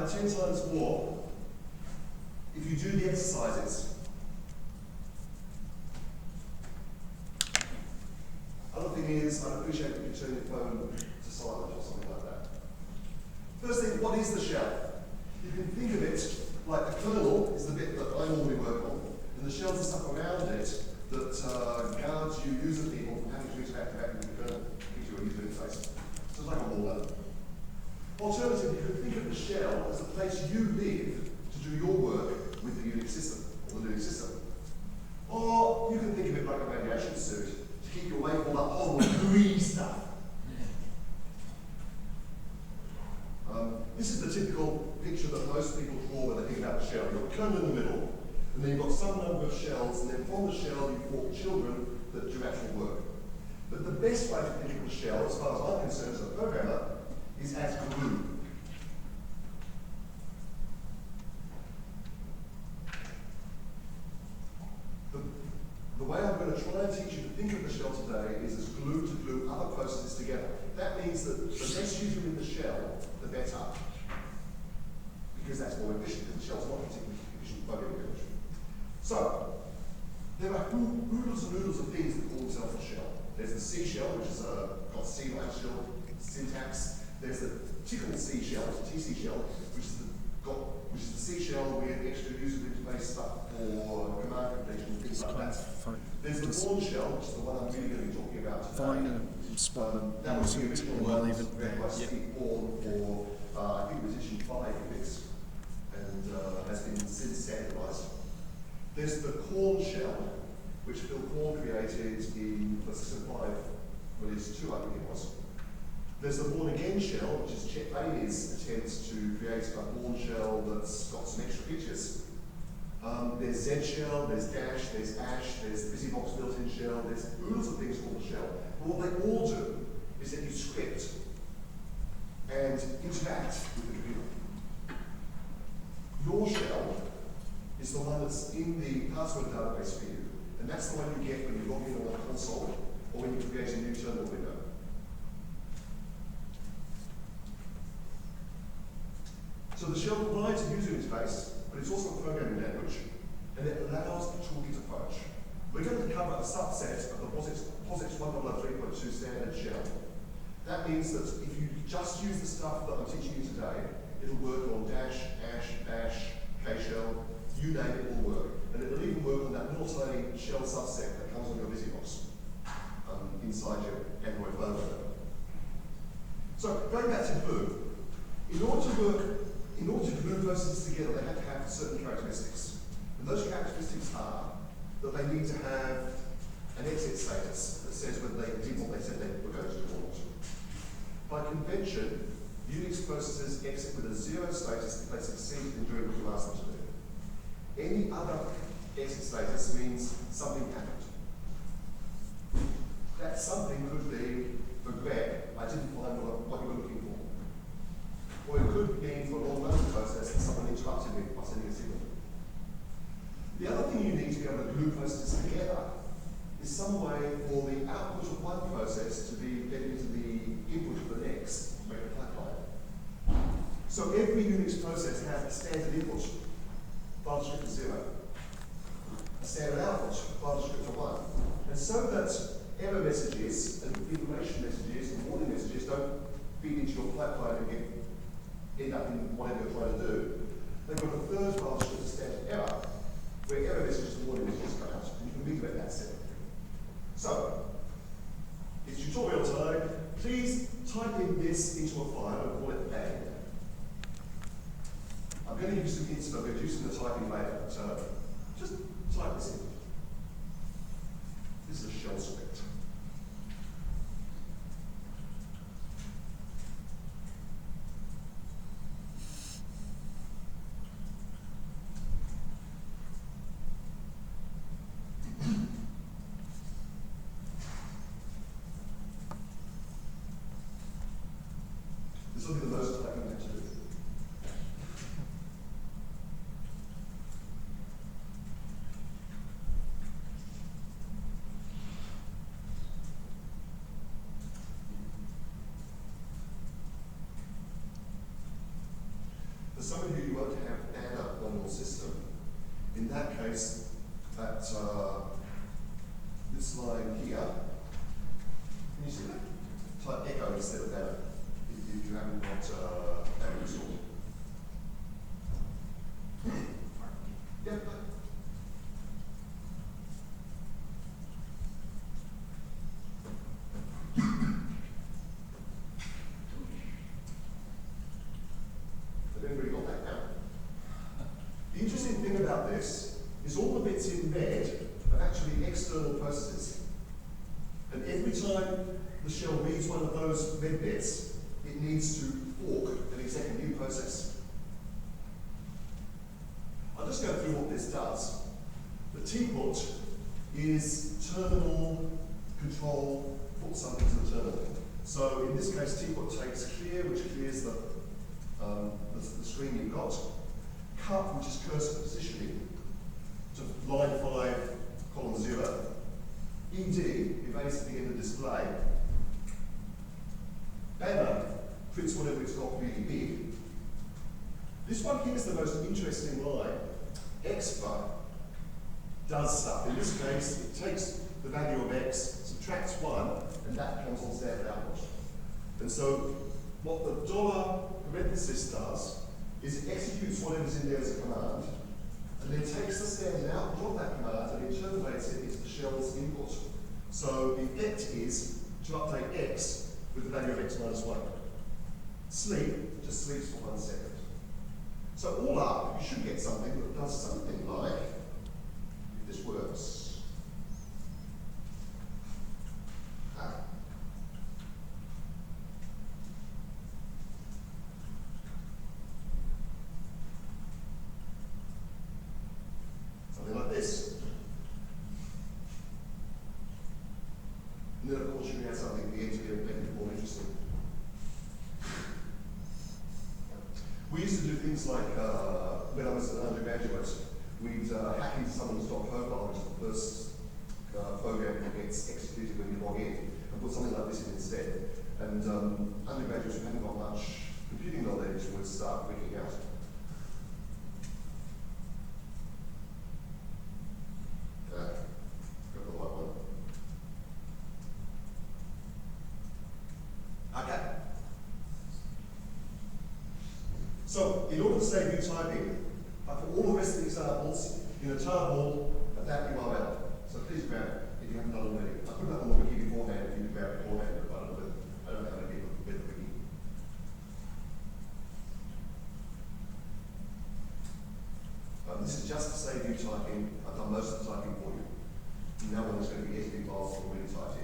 harder, 10 times more, if you do the exercises. Other thing is, I'd appreciate if you turn your phone to silent or something like that. First thing, what is the shell? You can think of it like the kernel is the bit that I normally work on, and the shells are stuff around it that guards you, user people, from having to interact with the kernel, gives you a user interface. So it's like a wall. Alternatively, you could think of the shell as the place you live to do your work with the Unix system, or the Linux system. Or you can think of it like a radiation suit to keep you away from all that horrible gooey stuff. This is the typical picture that most people draw when they think about the shell. You've got a kernel in the middle, and then you've got some number of shells, and then from the shell you form children that do actual work. But the best way to think of the shell, as far as I'm concerned as a programmer, is as glue. The way I'm going to try and teach you to think of the shell today is as glue to glue other processes together. That means that the less you do in the shell, the better. Because that's more efficient, because the shell's not particularly efficient programming language. So, there are oodles and oodles of things that call themselves a shell. There's the C shell, which has got C-line shell syntax. There's the tickle C shell, the TC shell, which is the C shell with extra user interface stuff for command completion and things like that. There's the Bourne shell, which is the one I'm really going to be talking about today. That was the original one read by Steve Bourne for, I think it was issue 5 of this, and has been since standardized. There's the Corn shell, which Phil Corn created in System 5, release 2, I think it was. There's the Bourne Again shell, which is Chet Bailey's attempt to create a Bourne shell that's got some extra features. There's Z shell, there's Dash, there's Ash, there's the BusyBox built-in shell, there's oodles of things called a shell. But what they all do is that you script and interact with the computer. Your shell is the one that's in the password database for you, and that's the one you get when you log in on a console or when you create a new terminal window. So the shell provides a user interface, but it's also a programming language, and it allows a toolkit approach. We're going to cover a subset of the POSIX 1.3.2 standard shell. That means that if you just use the stuff that I'm teaching you today, it'll work on Dash, Ash, Bash, K-shell, you name it, will work. And it'll even work on that little tiny shell subset that comes on your BusyBox inside your Android phone. So going back to glue, in order to glue processes together, they have to have certain characteristics. And those characteristics are that they need to have an exit status that says whether they did what they said they were going to do or not. By convention, Unix processes exit with a 0 status if they succeed in doing what you ask them to do. Any other exit status means something happened. That something could be, for grep, I didn't find what you were looking for. Or it could mean for a long-running process that someone interrupted me by sending a signal. The other thing you need to be able to glue processes together is some way for the output of one process to be fed into the input of the next, to make a pipeline. So every Unix process has a standard input, file descriptor 0, a standard output, file descriptor 1. And so that error messages and information messages and warning messages don't feed into your pipeline and end up in whatever you're trying to do. They've got a third file descriptor standard error, where error messages and warning messages come out, and you can redirect that separately. So, it's tutorial time. Please type in this into a file and call it bang. I'm going to give you some hints about reducing the typing later, so just type this in. This is a shell script. The for some of you, you won't have ANA on your system. In that case, at this line here, can you see that? Type echo instead of ANA if you haven't got ANA installed. Yep. Have anybody got that now? The interesting thing about this is all the bits in red are actually external processes. And every time the shell reads one of those red bits, it needs to fork and exec a new process. I'll just go through what this does. The tput is terminal control, put something to the terminal. So in this case, tput takes clear, which clears the screen you've got. Cup, which is cursor positioning, to line 5, column 0. ED, evades at the end of display. Banner prints whatever it's got really big. This one here is the most interesting line. Expa does stuff. In this case, it takes the value of x, subtracts 1, and that comes on standard output. And so, what the dollar parenthesis does is it executes whatever's in there as a command, and then takes the standard output of that command and interpolates it into the shell's input. So the effect is to update x with the value of x minus 1. Sleep just sleeps for 1 second. So all up, you should get something that does something like, if this works. Something like this. And then of course you can add something at the end to make it more interesting. We used to do things like, when I was an undergraduate, we'd hack into someone's .profile, which is the first program that gets executed when you log in, and put something like this in instead. And undergraduates who haven't got much computing knowledge would start freaking out. Got the right one. Okay. So, in order to save you typing, I put all the rest of the examples in a tarball at that URL. So please grab it if you haven't done already. I put that on the wiki beforehand if you can grab it beforehand, but I don't know how to get the wiki. This is just to save you typing. I've done most of the typing for you. Now when there's going to be editing files already typed in.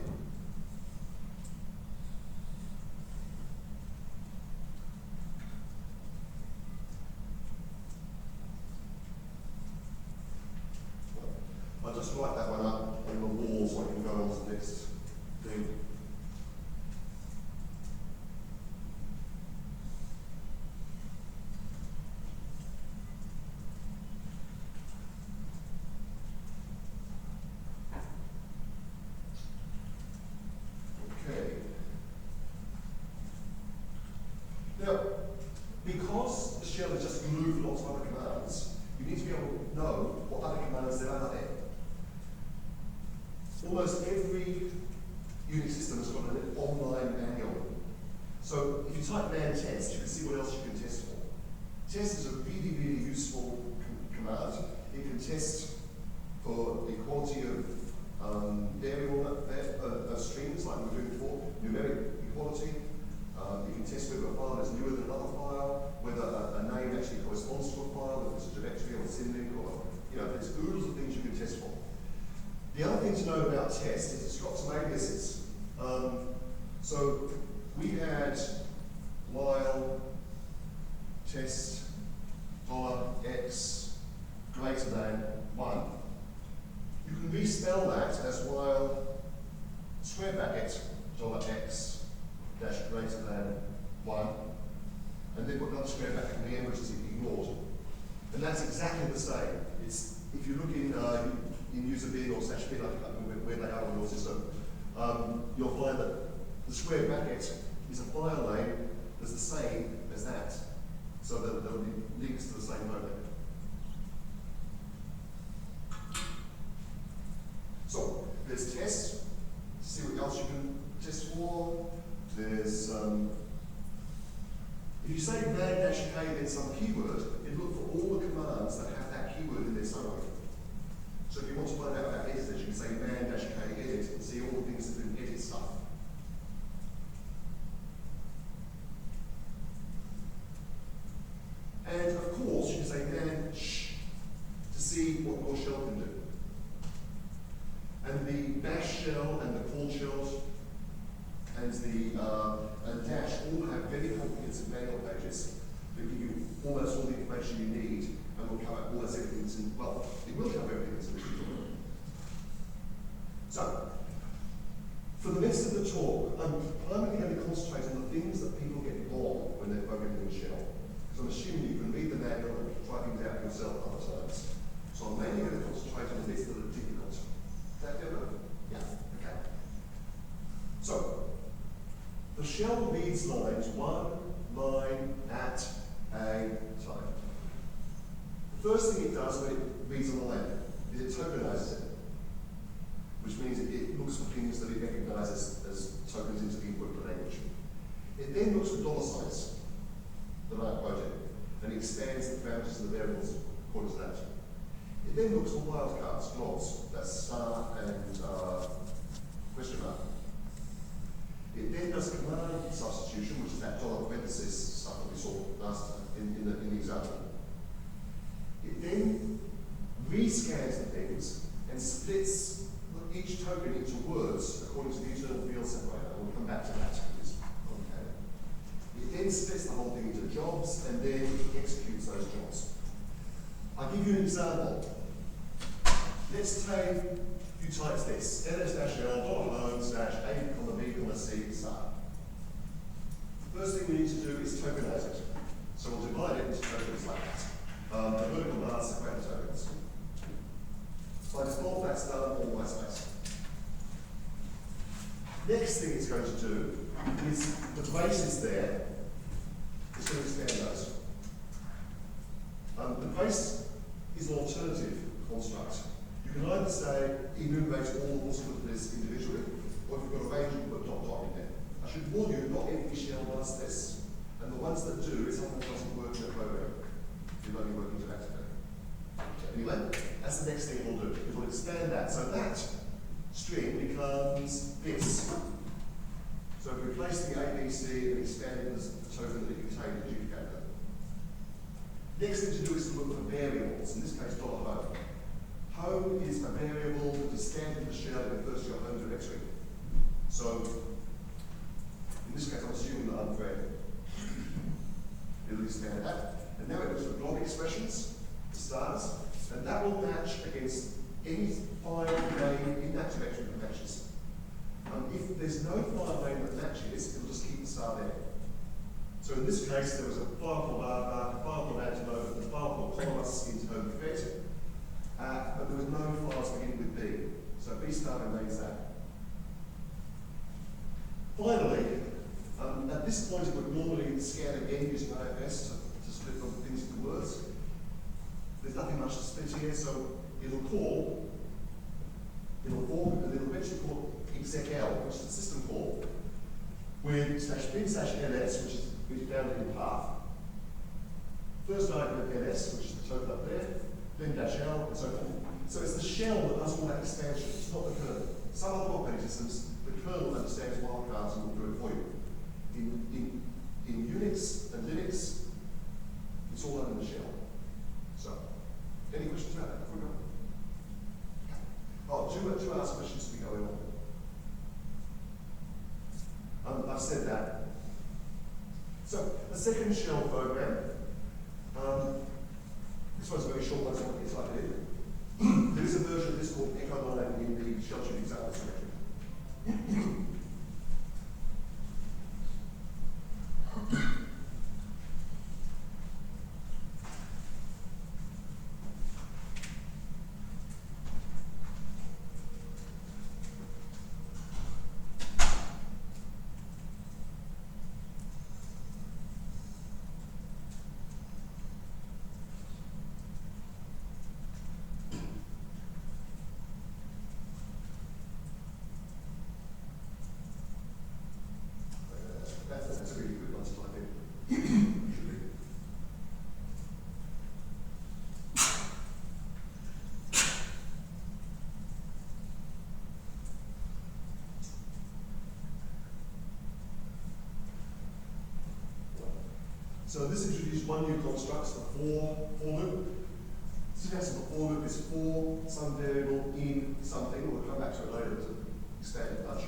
I'll just write that one up on the wall so I can go on to the next thing. Okay. Now, because the shell is just glued with lots of other commands, you need to be able to know what other commands there are there. Almost every Unix system has got an online manual. So if you type man test, you can see what else you can test for. Test is a really, really useful command. It can test for equality of variable strings, like we were doing before, numeric equality. You can test whether a file is newer than another file, whether a name actually corresponds to a file, if it's a directory or a symlink, or there's oodles of things you can test for. The other thing to know about test is it's got some aliases. So we had while test $x greater than 1. You can respell that as while square bracket $x dash greater than 1, and then put another square bracket in the end, which is ignored. And that's exactly the same. It's, if you look in user bin or /bin, where they are on your system, you'll find that the square bracket is a file name that's the same as that. so that there will be links to the same program. So, there's tests, see what else you can test for. There's, if you say man-k, then some keyword, it look for all the commands that have that keyword in their summary. So if you want to find out about editors, you can say man-k edit and see all the things that can edit stuff. And of course, you can say man sh to see what your shell can do. And the bash shell and the call shells and the dash all have very comprehensive manual pages that give you almost all the information you need and will cover almost everything that's in, well, it will cover everything that's in the tutorial. So, for the rest of the talk, I'm primarily going to concentrate on the things that people get wrong when they're programming in shell. Because I'm assuming you can read the manual and try things out yourself other times. So I'm mainly going to concentrate on the bits that are difficult. Is that good? Yeah, okay. So, the shell reads lines 1 line at a time. The first thing it does when it reads a line is it tokenizes it, which means it looks for things that it recognizes as tokens into the input language. It then looks for dollar signs that I quoted and expands the parameters of the variables according to that. It then looks for wildcards, blobs, that's star and question mark. It then does command substitution, which is that dollar parenthesis stuff that we saw last in the example. It then rescans the things and splits each token into words according to the internal field separator. We'll come back to that. It's complicated. It then splits the whole thing into jobs and then executes those jobs. I'll give you an example. Let's take you type this, ls-l.home/a,b, star. The first thing we need to do is tokenize it. So we'll divide it into tokens like that. The vertical bars separate the tokens. By default, that's done all by space. Next thing it's going to do is the braces there. It's going to expand those. The brace is an alternative construct. You can either say enumerate all the possibilities individually, or if you've got a range, you can put dot in there. I should warn you, not every shell does this, and the ones that do, it sometimes doesn't work in a program. You're only working interactively. Anyway, that's the next thing it will do. It will expand that. So that string becomes this. So we replace the ABC and expand it as the token that it contained in the CATA. Next thing to do is to look for variables, in this case $home. Home is a variable that is scanned in the shell and refers to your home directory. So, in this case, I'm assuming that I'm grep. It'll expand that. And now it looks for blob expressions, the stars, and that will match against any file name in that directory that matches. If there's no file name that matches, it'll just keep the star there. So in this case, there was a file called aardvark, a file called antelope, and a file called columnus in home grep. But there was no files beginning with B. So B star remains that. Finally, at this point it would normally scan again using IFS to split things into words. There's nothing much to split here, so it'll call, it'll form, and it'll eventually call execl, which is the system call, with /bin/ls, which is found in path. First argument ls, which is the token up there, then -l, and so forth. So it's the shell that does all that expansion, it's not the kernel. Some other operating systems, the kernel understands wildcards and will do it for you. In Unix and Linux, it's all done in the shell. So, any questions about that before we go? Oh, two last questions to be going on. I've said that. So, the second shell program, this one's a very short one, so I want to type it in. There is a version of this called Echo 9 in the shell sheet example section. So this introduced one new construct, the for loop. Syntax of the for loop is for some variable in something. We'll come back to it later to expand it much.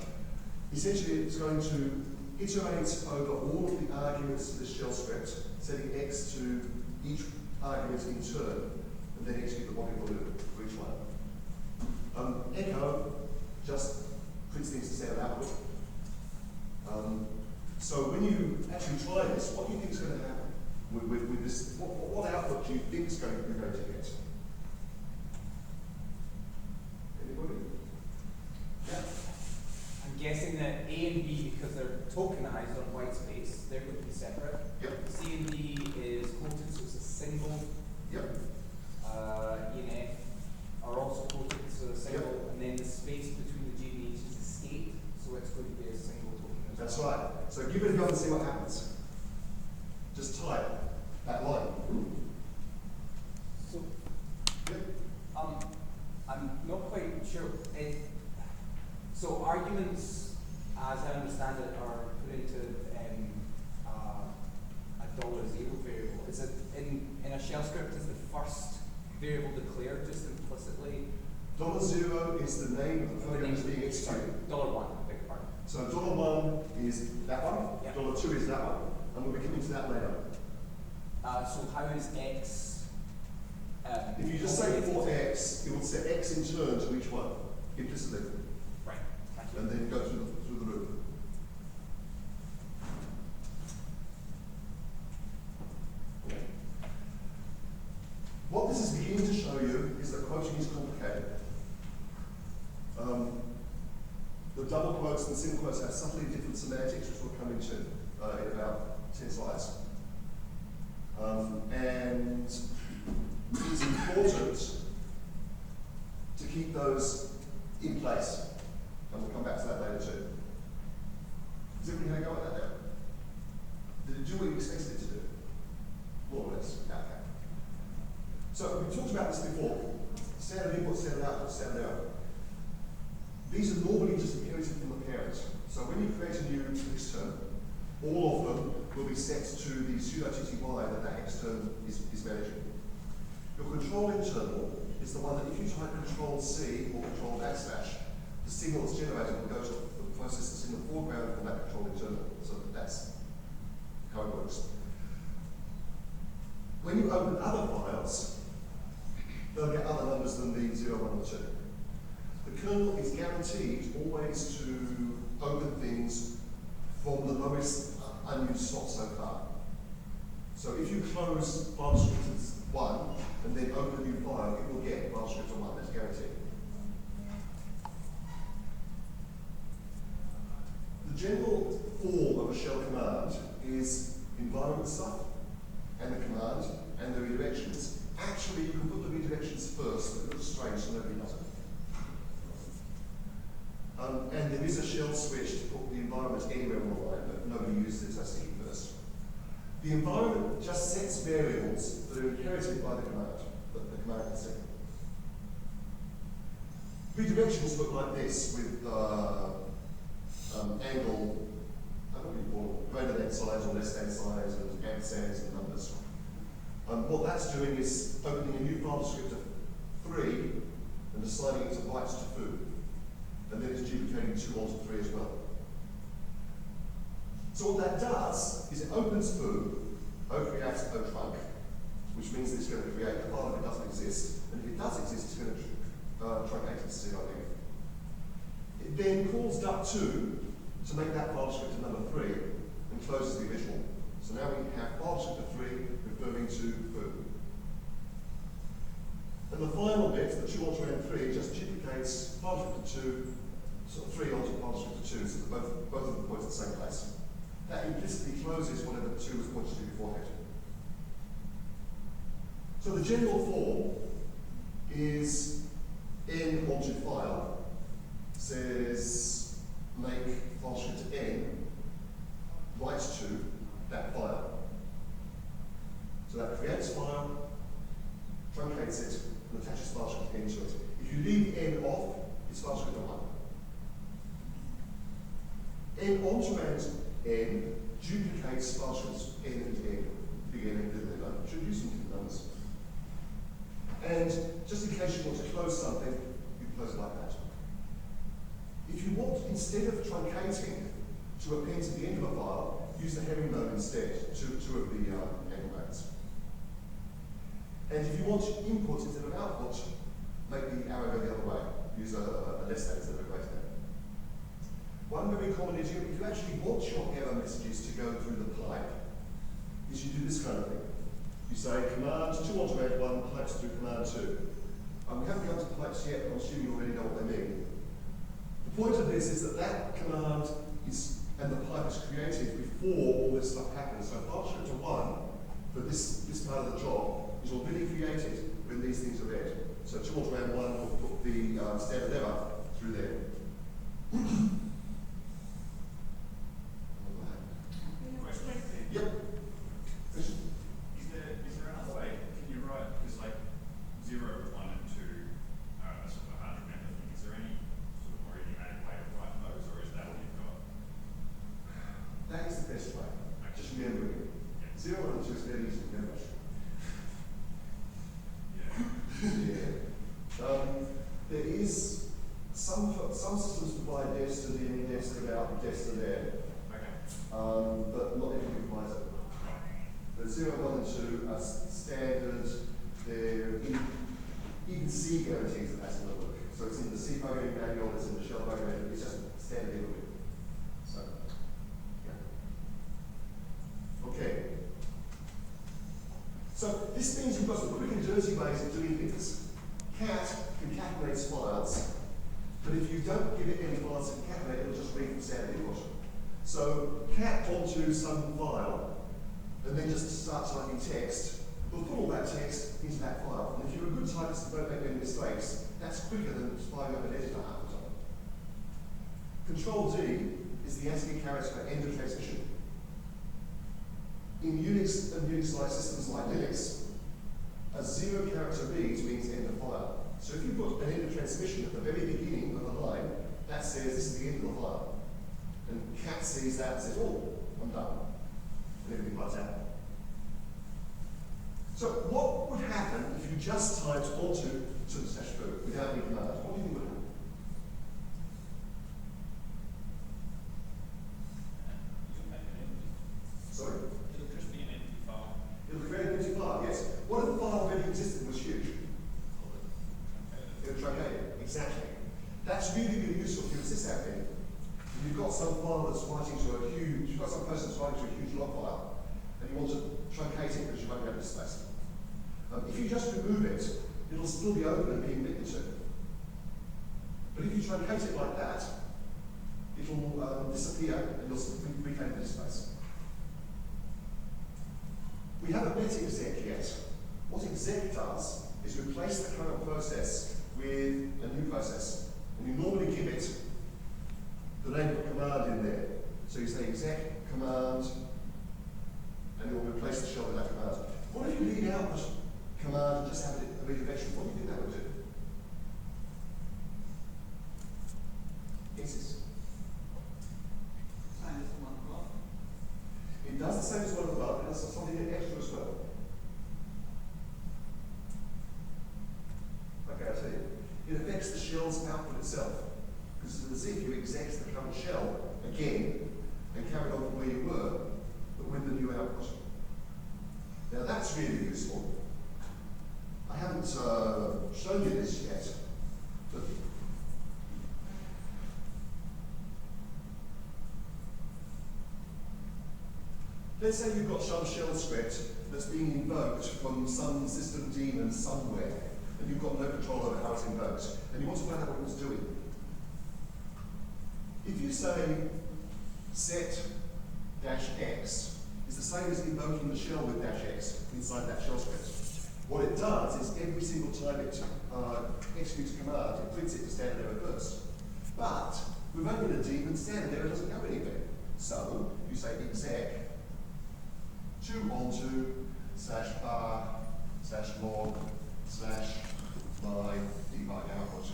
Essentially, it's going to iterate over all of the arguments to the shell script, setting x to each argument in turn, and then execute the body of the loop for each one. Echo just prints things to standard output. So when you actually try this, what do you think is going to happen with this? What output do you think is going to get? Anybody? Yeah. I'm guessing that A and B, because they're tokenized on white space, they're going to be separate. Yep. C and D is quoted, so it's a single. Yep. E and F are also quoted, so a single, yep. and then the space between the G and H is a state, so it's going to be a single token as That's well. right. So give it a go and see what happens. Just type that line. So, Yep. I'm not quite sure. So arguments, as I understand it, are put into a $0 variable. Is it in a shell script? Is the first variable declared just implicitly? $0 is the name of the program that's being executed. $1, I beg your pardon. So $1 is that one, Yep. $2 is that one, and we'll be coming to that later. So how is X? If you just say for X, it will set X in turn to each one, implicitly, Right. Thank you. and then go through the loop. Okay. What this is beginning to show you is that quoting is complicated. The double quotes and single quotes have subtly different semantics, which we'll come into in about 10 slides. And it's important to keep those in place. And we'll come back to that later too. Is everybody going to go with that now? Did it do what you expected it to do? More or less. Okay. So we talked about this before. Standard input, standard output, standard error. These are normally just inherited from the parent. So when you create a new extern, all of them will be set to the pseudo-TTY that extern is managing. Your control internal is the one that if you type Control-C or Control \\, the signal that's generated will go to the process that's in the foreground from that control internal. So that's how it works. When you open other files, they'll get other numbers than the 0, 1, or 2. The kernel is guaranteed always to open things from the lowest unused slot so far. So if you close file descriptors 1 and then open a new file, it will get file descriptor 1, that's guaranteed. The general form of a shell command is environment stuff and the command and the redirections. Actually, you can put the redirections first, but it looks strange, so nobody does it. And there is a shell switch to put the environment anywhere on the line, but nobody uses it, so that's the first. The environment just sets variables that are inherited by the command, that the command can set. Redirections look like this with angle, I don't know what you call it, greater than signs or less than signs and ampersands and numbers. What that's doing is opening a new file descriptor 3 and assigning it to bytes to foo. And then it's duplicating 2 onto 3 as well. So what that does is it opens foo, o-create, o-trunk, which means that it's going to create a file if it doesn't exist, and if it does exist, it's going to truncate it to CID. It then calls duck2 to make that file descriptor number 3 and closes the original. So now we have file descriptor 3 referring to foo. And the final bit, the 2 onto M3, just duplicates file descriptor 2, so 3 onto file descriptor 2, so that both of them point at the same place. That implicitly closes whatever 2 was pointed to beforehand. So the general form is n onto file, says make file descriptor n writes to that file. So that creates file, truncates it, and attaches file descriptor n to it. If you leave n off, it's file descriptor 1. N onto n duplicates file descriptors n into n. big N and little n, should use some numbers. And just in case you want to close something, you can close it like that. If you want, instead of truncating to append to the end of a file, use the herringbone instead, two of the angle brackets. And if you want input instead of output, make the arrow go the other way. Use a less than instead of a greater than. One very common idiom, if you actually want your error messages to go through the pipe, is you do this kind of thing. You say command 2 onto red 1 pipes through command 2. We haven't come to pipes yet, but I'm assuming you already know what they mean. The point of this is that that command is, and the pipe is created before all this stuff happens. So file descriptor 1, for this part of the job, is already created when these things are read. So 2 onto red 1 will put the standard error through there. Yep. Question? Is there another way? Can you write, because like 0, 1 and 2 are a sort of a 100 member thing. Is there any sort of more idiomatic way of writing those, or is that all you've got? That is the best way. Okay. Just remembering it. Yeah. 0, 1 and 2 is very easy to remember. Yeah. Yeah. There is some systems provide defs to the in, defs to the out, and defs to there. Okay. But not everything provides it. The 0, 1 and 2 are standard. They're even C guarantees that that's going to work. So it's in the C programming manual, it's in the shell programming manual, it's just standard everywhere. So, yeah. Okay. So this means you've got some quick and dirty ways of doing things. Cat concatenates files, but if you don't give it any files to concatenate, it'll just read from standard input. So cat onto some file, and then just start typing text. We'll put all that text into that file. And if you're a good typist and don't make any mistakes, that's quicker than firing up an editor half the time. Control D is the ASCII character for end of transmission. In Unix and Unix-like systems like Linux, a 0 character read means end of file. So if you put an end of transmission at the very beginning of the line, that says this is the end of the file. And cat sees that and says, oh, I'm done. And everything runs out. So what would happen if you just typed onto /true without any command? What do you think would happen? You'll make an empty. Sorry? It'll just be an empty file. It'll create an empty file, yes. What if the file already existed and was huge? It'll truncate it, exactly. That's really, really useful if this happening. If you've got some file that's writing to a huge, you've got some person that's writing to a huge log file, and you want to truncate it because you won't have this space. If you just remove it, it'll still be open and being written to. But if you truncate it like that, it'll disappear and you'll still reclaim this space. We haven't met exec yet. What exec does is replace the current process with a new process. And you normally give it the name of a command in there. So you say exec command, and it will replace the shell with that command. What if you leave out the command and just have it a redirection? What do you think that would do? Guesses? Same as the one above. It does the same as one above, but it does something extra as well. Okay, I'll tell you. It affects the shell's output itself. Because it's as if you exec the current shell again and carry on from where you were, but with the new output. Now that's really useful. I haven't shown you this yet, but let's say you've got some shell script that's being invoked from some system daemon somewhere, and you've got no control over how it's invoked, and you want to find out what it's doing. If you say set -x is the same as invoking the shell with -x inside that shell script. What it does is every single time it executes a command, it prints it to standard error first. But we've only a daemon, standard error doesn't go anywhere. So you say exec 2 onto /r/log/my debug output.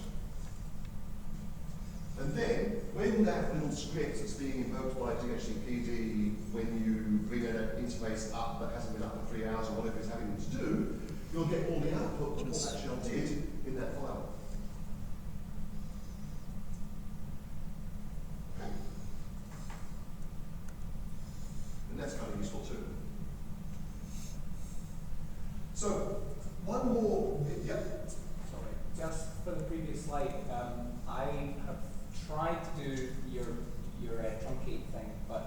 And then, when that little script that's being invoked by DHCPD when you bring an interface up that hasn't been up for 3 hours or whatever it's having to do, you'll get all the output of what that shell did in that file. Okay. And that's kind of useful too. So, one more, yep. Sorry, just for the previous slide, I have tried to do your truncate thing, but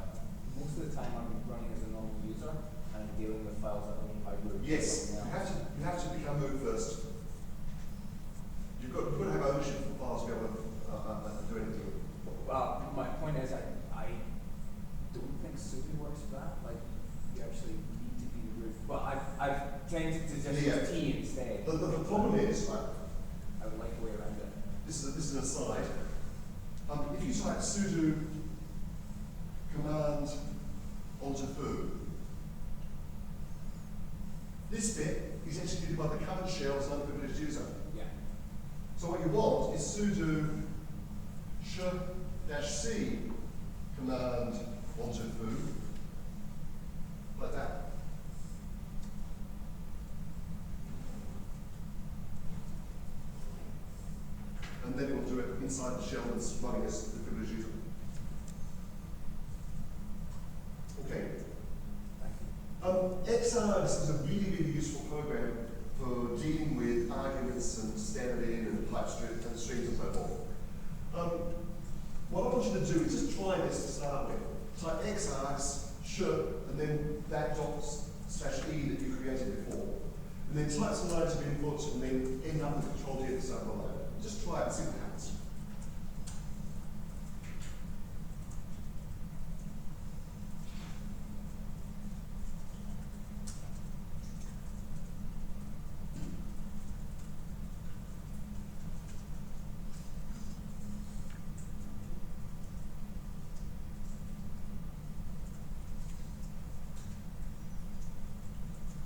most of the time I'm running as a normal user and I'm dealing with files that only I root. Yes, you have to become root first. You've got to have ownership of files to be able to do anything. Well, my point is I don't think sudo works for that. Like, you actually need to be the root. Well, I've tended to just use T instead. The problem is, I would like a way around it. this is an aside. If you type sudo command onto foo, this bit is executed by the current shell as an unprivileged user. Yeah. So what you want is sudo sh-c command onto foo, like that. And then it will do it inside the shell that's running as the privileged user. Okay. Xargs is a really, really useful program for dealing with arguments and standard in and pipe streams and so forth. What I want you to do is just try this to start with. Type xargs, sh, and then that /e that you created before. And then type some lines of input and then end up with Control D at the start of the line. Just try it and see what happens.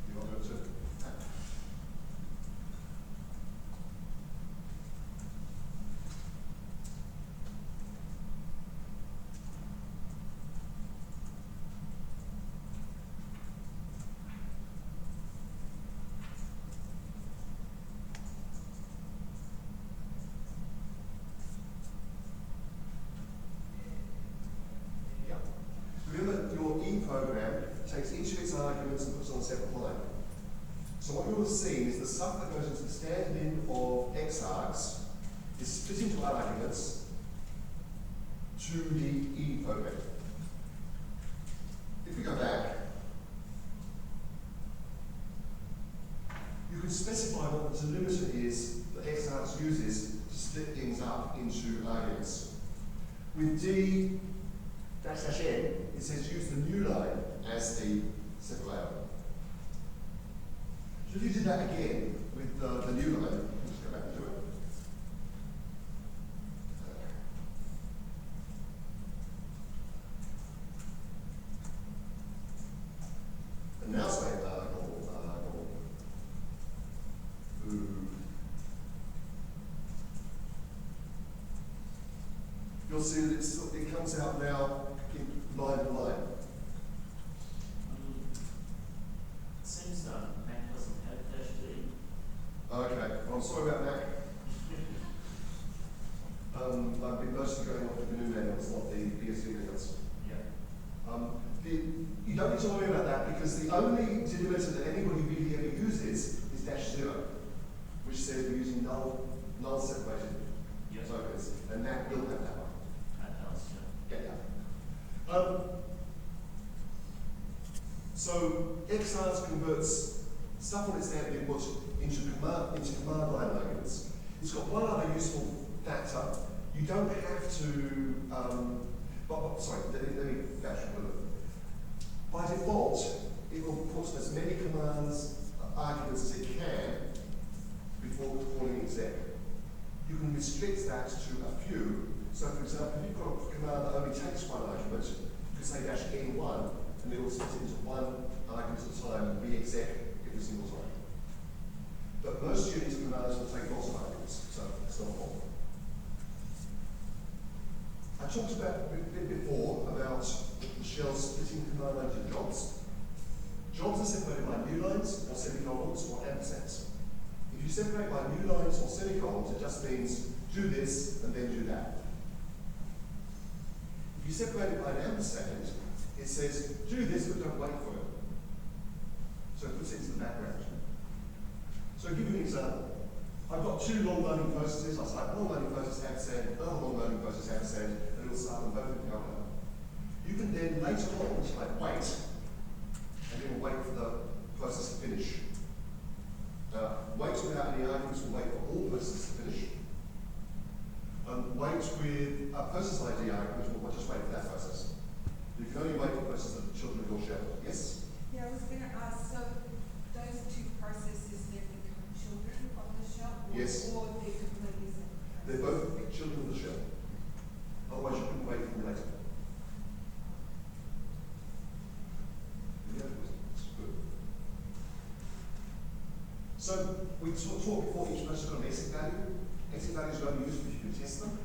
You want to go to Remember, your E program takes each of its arguments and puts it on a separate line. So what you'll have seen is the stuff that goes into the standard in of xargs is split into arguments to the E program. If we go back, you can specify what the delimiter is that xargs uses to split things up into arguments. With D --n, it says use the new line as the separator. So if you did that again with the new line, let's go back and do it. And now say you'll see that it comes out now line to line. It seems Mac doesn't have -d. Okay, well, I'm sorry about Mac. I've been mostly going off with the new manuals, not the BSD manuals. Yeah. You don't need to worry about that because the only delimiter that anybody really ever uses is -0, which says we're using null separated tokens, and Mac will have that one. That does, yeah. Yeah. So xargs converts stuff on its standard input into command line arguments. It's got one other useful factor. You don't have to. Sorry, let me back a little. By default, it will put as many commands arguments as it can before calling exec. You can restrict that to a few. So, for example, if you've got a command that only takes one argument, you can say -n1, and it will split it into one argument at a time and re-exec every single time. But most Unix commands will take lots of arguments, so it's not a problem. I I talked about a bit before about the shell splitting command line into jobs. Jobs are separated by new lines or semicolons or ampersands. If you separate by new lines or semicolons, it just means do this and then do that. If you separate it by an ampersand, it says do this but don't wait for it. So it puts it into the background. So I'll give you an example. I've got two long learning processes. I start long learning process ampersand, another long learning process ampersand, and it'll start them both in parallel. You can then later on type wait, and it will wait for the process to finish. Wait without any arguments will wait for all processes to finish. Wait with a process ID argument will just wait for that process. You can only wait for processes that are children of your shell. Yes? Yeah, I was going to ask, so those two processes then become children of the shell? Yes. Or they're completely separate? They're both children of the shell. Otherwise you couldn't wait for them later. Yeah, it's good. So we talked before each process got an exit value. Exit values are only useful if you can test them.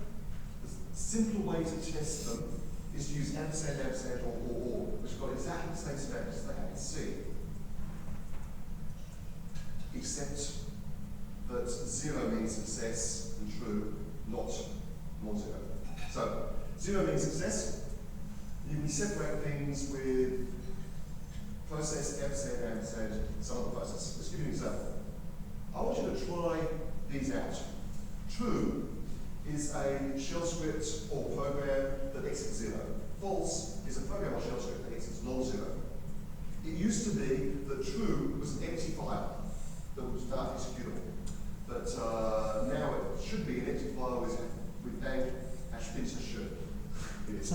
The simple way to test them is to use ampersand, ampersand, or, which have got exactly the same spec as they have in C. Except that 0 means success and true, not non-zero. So 0 means success. You can separate things with process, ampersand, ampersand, some other process. Let's give you an example. I want you to try these out. True is a shell script or program that exits 0. False is a program or shell script that exits non-zero. It used to be that true was an empty file that was not executable. But now it should be an empty file with bang #binter should. It is.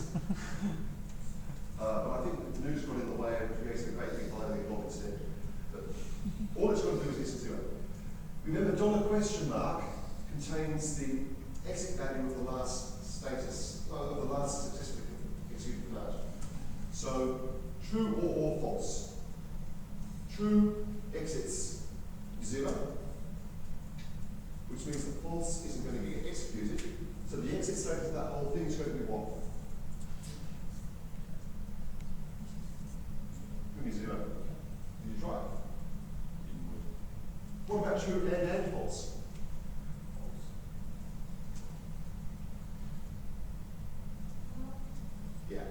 But I think the news got in the way of creating a great big binary block instead. But all it's got to do is exit 0. Remember, $? Contains the exit value of the last status, of the last successfully executed command. So, true or false. True exits 0, which means that false isn't going to get executed. So the exit status of that whole thing is going to be what? It's going to be 0. Did you try? What about true and false? Yeah,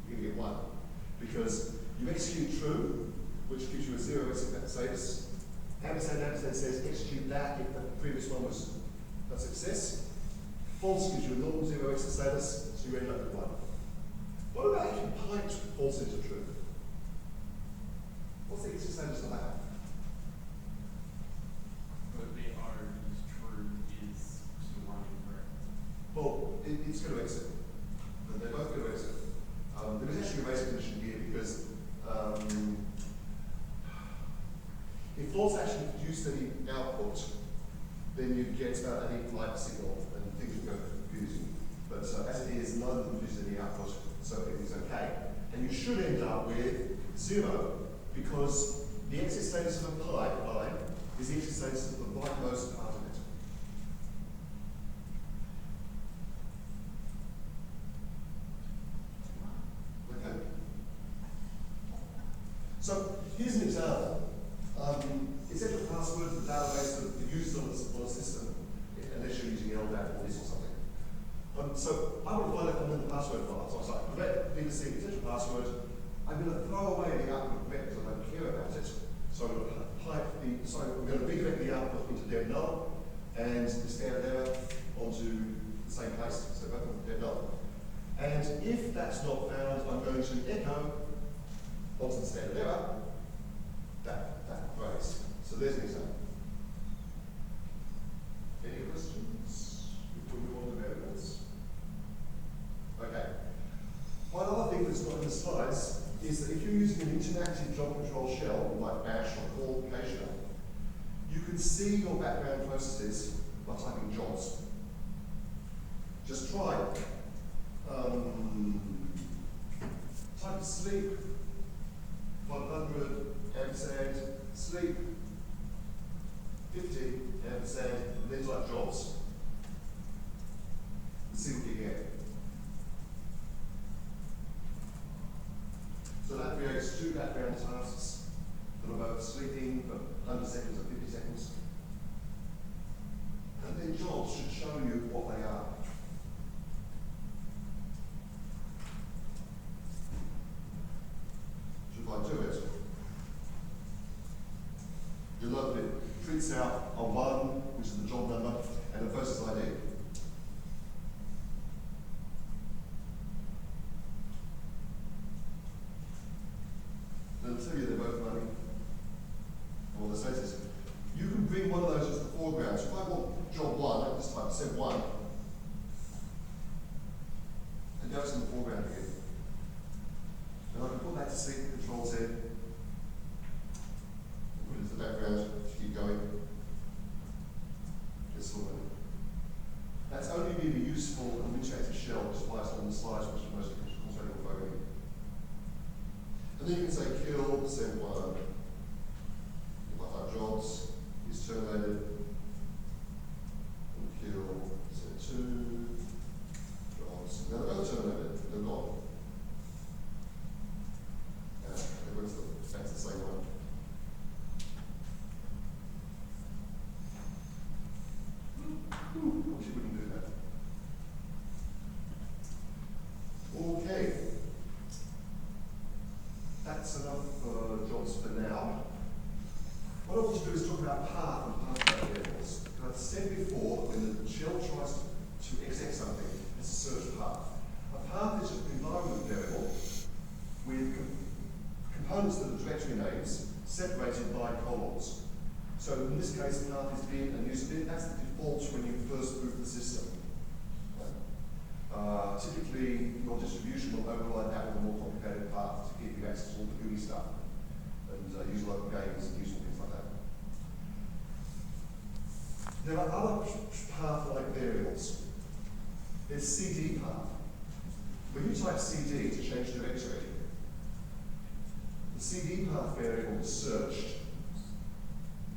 you're going to get 1. Because you execute true, which gives you a 0 exit status. Ampersand says execute that if the previous one was a success. False gives you a non-zero exit status, so you end up with 1. What about if you piped false into true? What's the exit status of that? But the R is true is still running correct. Well, it's going to exit. They're both going to exit. There is actually a race condition here because if false actually produced any output, then you'd get an implied signal and things would go confusing. But as it is, none of them produce any output, so everything's okay. And you should end up with 0 because the exit status of a pipeline is the exit status of the rightmost part of it. Okay. So here's an example. Essential password is the database that the users on a system, unless you're using LDAP or this or something. So I want to find out I'm in the password file. So I was like, grep B2C essential password. I'm going to throw away the output grep because I don't care about it. So I'm going to redirect the output into dev null and the standard error onto the same place. So both of them dev null. And if that's not found, I'm going to echo onto the standard error that phrase. So there's an example. Any questions before we move on to variables? Okay. One other thing that's not in the slides is that if you're using an interactive job control shell, like bash or call shell, you can see your background processes by typing jobs. Just try it. Type sleep, 500, ampersand, sleep, 50, ampersand, and then type jobs. And see what you get. tasks that are both sleeping for 100 seconds or 50 seconds. And then jobs should show you what they are. So if I do it, you'll note that it prints out a 1, which is the job number, and a process ID. It'll tell you they're both running. Well, the status. You can bring one of those into the foreground. So if I want job 1, I just type set 1. And now it's in the foreground again. And I can put that to sleep, Control Z. Put it into the background to keep going. It's still running. That's only really useful in interactive shell, which is why it's on the slides, which is mostly concentrating on programming. And then you can say kill, send 1. If I type jobs, is terminated. And kill, send 2. Jobs. Now they're both terminated, they're gone. Everyone's back to the same one. Wish you wouldn't do that. Okay. That's enough jobs for now. What I want to do is talk about path and path variables. I've said before, when the shell tries to exec something, it's a search path. A path is an environment variable with components that are directory names separated by columns. So in this case, path is bin and user bin. That's the default when you first boot the system. Typically, your distribution will override that with a more complicated path to give you access to all the GUI stuff and use local games and useful things like that. There are other path-like variables. There's CD path. When you type CD to change directory, the CD path variable is searched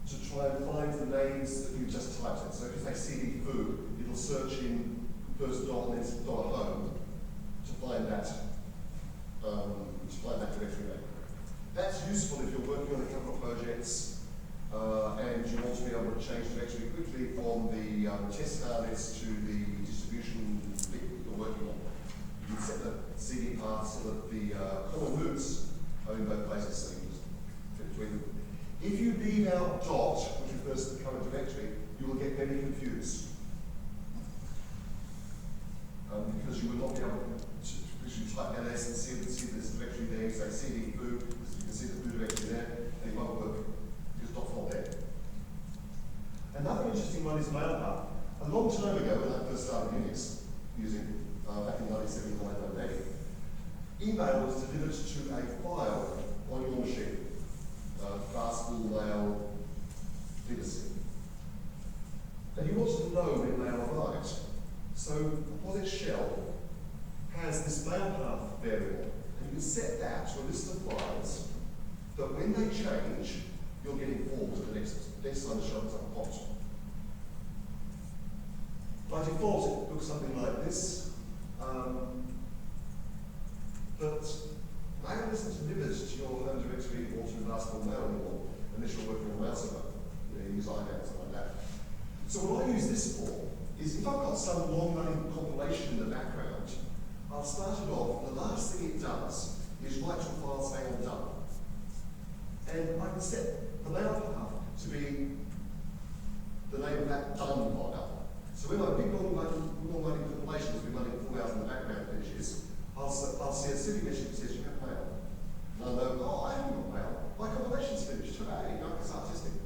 to try and find the names that you just typed in. So if you say CD foo, it'll search in first $, then $home to find that directory name. That's useful if you're working on a couple of projects and you want to be able to change directory quickly from the test car list to the distribution that you're working on. You can set the CD path so that the common roots are in both places, so you can just fit between them. If you leave out dot, which refers to the current directory, you will get very confused. Because you will not be able to, because you type ls and see this directory there, you say cd foo, you can see the foo directory there, and it won't work, because dot's not there. Another interesting one is mail path. A long time ago, when I first started Unix, using back in 1979, 1980, email was delivered to a file on your machine. Fast mail, legacy. And you wanted to know when mail arrived. So Project Shell has this mail path variable, and you can set that to a list of files that when they change, you'll get informed of the next time the shell is up hot. By default, it looks something like this. But mail isn't delivered to your home directory or to Fastball Mail anymore unless you're working on a mail server. You use iMail or something like that. So what I use this for is if I've got some long-running compilation in the background, I'll start it off, and the last thing it does is write to a file saying I'm done. And I can set the mail path to be the name of that done file. So when my big long-running compilation has been running 4 hours in the background finishes, I'll see a silly message that says you have mail. And I'll know, oh, I haven't got mail. My compilation's finished. Hooray, I can start testing.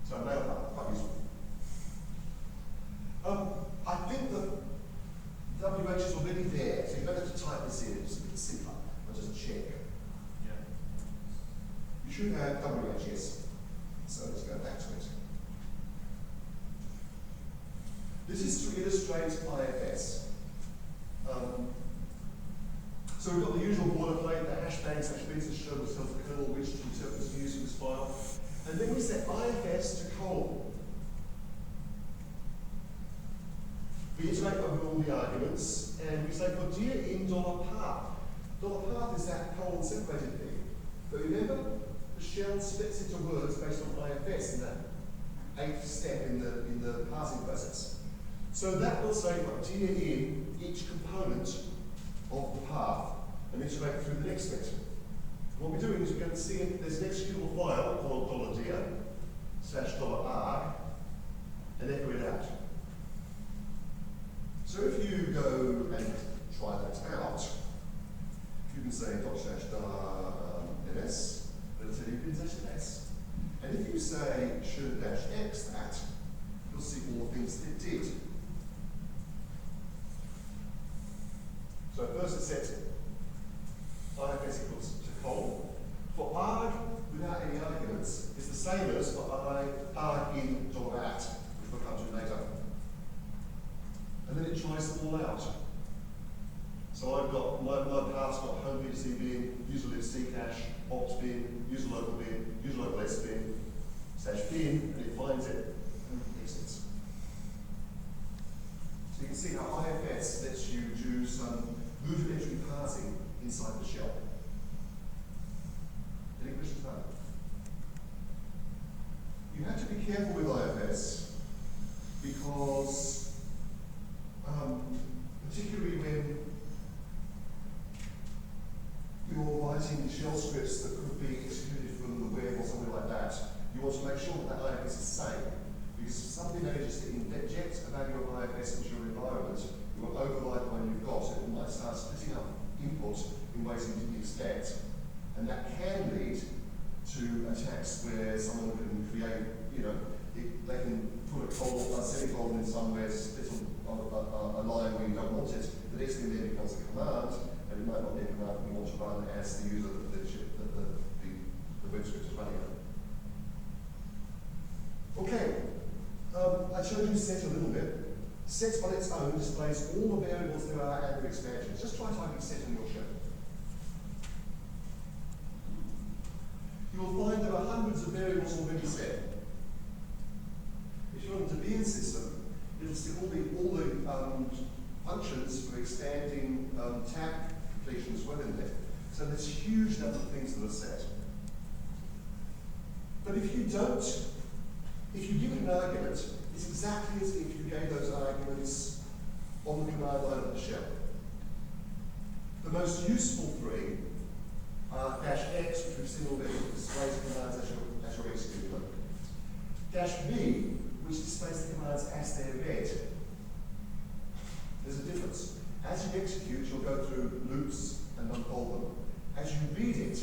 So mail path, quite useful. I think that WH is already there, so you don't have to type this in, it's a bit simpler. I'll just check. Yeah. You should have WH, yes. So let's go back to it. This is to illustrate IFS. So we've got the usual boilerplate, the hashtag /beta show us tells the kernel which to interpret the use of this file. And then we set IFS to colon. We iterate over all the arguments, and we say for dear in $path. $path is that colon separated thing. But remember, the shell splits into words based on IFS in that 8th step in the parsing process. So that will say, right, tear in each component of the path and iterate through the next bit. What we're doing is we're going to see if there's an executable file called $dir /$arg and echo it out. So if you go and try that out, you can say ./ms, it'll tell you pin/s. And if you say should-x that, you'll see all the things that it did. So first it sets IFS equals to colon. For arg, without any arguments, is the same as for arg in $at, which we'll come to later. And then it tries them all out. So I've got, my path's got home BTC bin, user lib ccache, opt bin, user local s bin, /bin, and it finds it and exits. So you can see how IFS lets you do some rudimentary parsing inside the shell. Any questions about it? You have to be careful with IFS because particularly when you're writing shell scripts that could be executed from the web or something like that, you want to make sure that that IFS is safe. Because if somebody manages to inject a value of IFS into your environment, it will override the one you've got, and it might start splitting up input in ways you didn't expect. And that can lead to attacks where someone can create, they can put a semicolon in somewhere, split a line where you don't want it. The next thing there becomes a command, and it might not be a command you want to run as the user that the web script is running on. Okay, I showed you set a little bit. Set on its own displays all the variables there are and their expansions. Just try typing set in your shell. You will find there are hundreds of variables already set. If you're on a Debian system, it'll stick all the functions for expanding tab completion as well in there. So there's a huge number of things that are set. But if you give it an argument, it's exactly as if you gave those arguments on the command line of the shell. The most useful three are -x, which we've seen already, displays the commands as you're executing them. -b, which displays the commands as they're read. There's a difference. As you execute, you'll go through loops and unfold them. As you read it,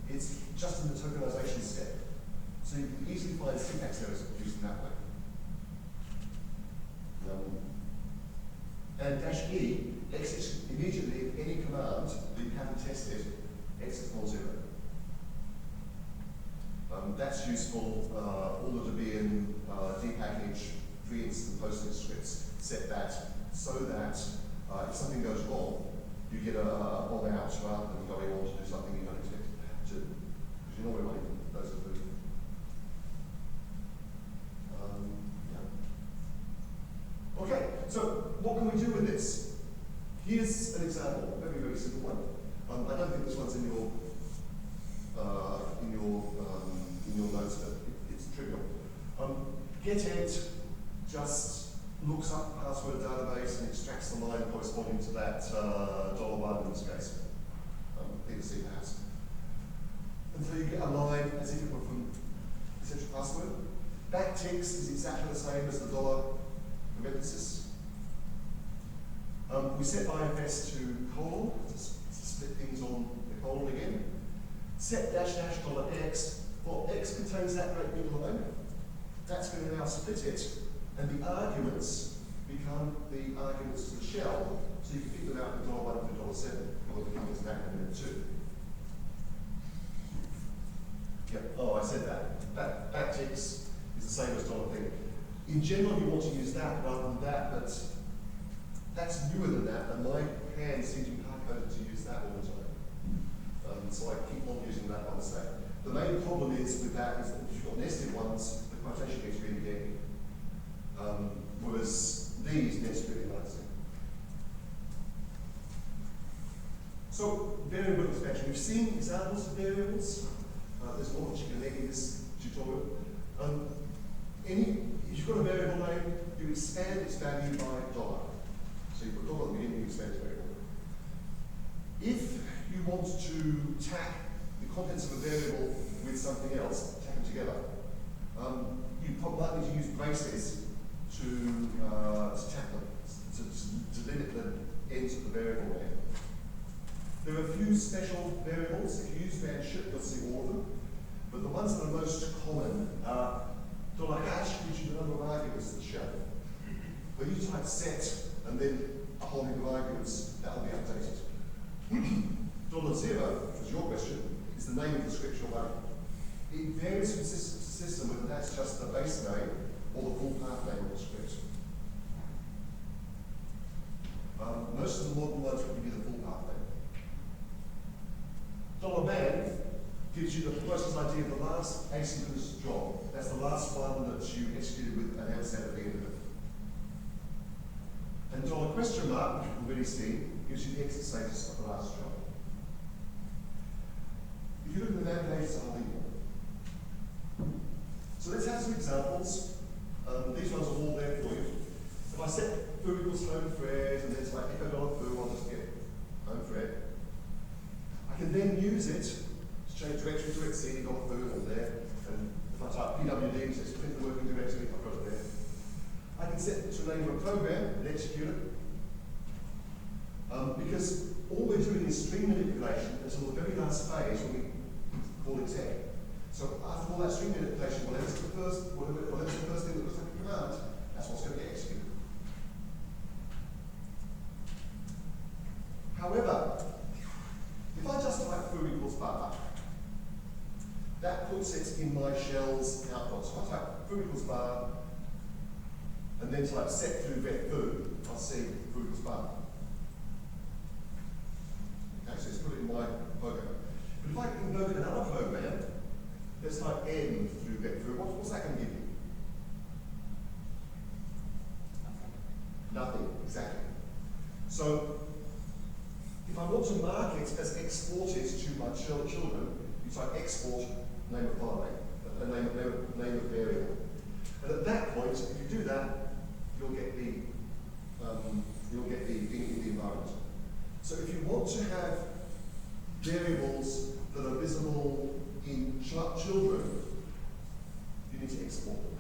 it's just in the tokenization step. So you can easily find syntax errors used in that way. And -e exits immediately if any command that you haven't tested exits non-zero. That's useful. All the Debian depackage, pre-instant posting scripts set that so that if something goes wrong, you get a bomb out rather than going on to do something you don't expect to. Because you know where money goes to food. Okay, so what can we do with this? Here's an example, a very, very simple one. I don't think this one's in your notes, but it's trivial. GetEnt just looks up the password database and extracts the line corresponding to that $1 in this case. P2C perhaps. Until you get a line as if it were from the central password. Backticks is exactly the same as the dollar parenthesis. We set IFS to colon to split things on the colon again. Set $x. Well, x contains that great big line. That's going to now split it, and the arguments become the arguments to the shell, so you can pick them out for $1 and $7. We'll come into that in a minute too. Yeah. Oh, I said that. Backticks is the same as dollar thing. In general, you want to use that rather than that, but that's newer than that, and my hands seem to be hard-coded to use that all the time. So I keep on using that one instead. The main problem is with that is that if you've got nested ones, the quotation gets really big. Whereas these nest really nicely. So variable expansion. We've seen examples of variables. There's more that you can egg in this tutorial. If you've got a variable name, you expand its value by $. So you put $, at the beginning, you expand its variable. If you want to tack the contents of a variable with something else, tack them together, you probably likely to use braces to tack them, to limit the ends of the variable name. There are a few special variables. If you use VanShip, you'll see all of them. But the ones that are most common are $hash gives you the number of arguments in the shell. When you type set and then a whole heap of arguments, that will be updated. $0, which was your question, is the name of the script you're running. It varies from system to system whether that's just the base name or the full path name of the script. Most of the modern ones will give you the full path name. $man gives you the process ID of the last asynchronous job. That's the last one that you executed with an ampersand at the end of it. And $question mark, which you've already seen, gives you the exit status of the last job. If you look at the man page, it's a whole heap more. So let's have some examples. These ones are all there for you. If I set foo equals home thread, and then it's like echo $foo, I'll just get home thread. I can then use it to change directory to xc, $foo, and there. And if I type pwd, so it's print the working directory, I've got it there. I can set it to the name of a program and execute it. Because all we're doing is string manipulation until the very last phase when we call exec. So after all that string manipulation, whatever's the first thing that looks like a command, that's what's going to get executed. However, if I just type foo equals bar, that puts it in my shell's output. So I type foo equals bar, and then type set through vet foo, I'll see foo equals bar. Okay, so it's put it in my program. But if I invoke another program, let's type n through vet foo, what's that going to give you? Nothing, exactly. So, if I want to mark it as exported to my children, you type export name of file name of variable. And at that point, if you do that, you'll get the thing in the environment. So if you want to have variables that are visible in children, you need to export them.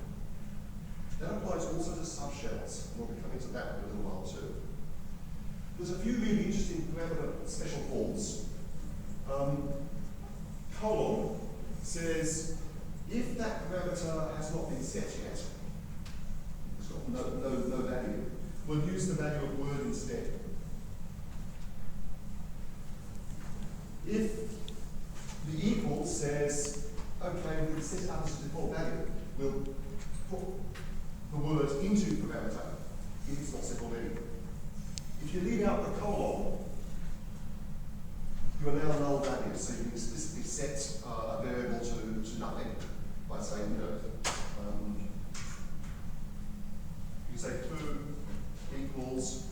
That applies also to subshells, and we'll be coming to that in a little while too. There's a few really interesting parameter special forms. Colon says if that parameter has not been set yet, it's got no value, we'll use the value of word instead. If the equal says, okay, we can set it up as a default value, we'll put the word into parameter if it's not set already. If you leave out the colon, you are now null values, so you can explicitly set a variable to nothing by saying, you can say foo equals,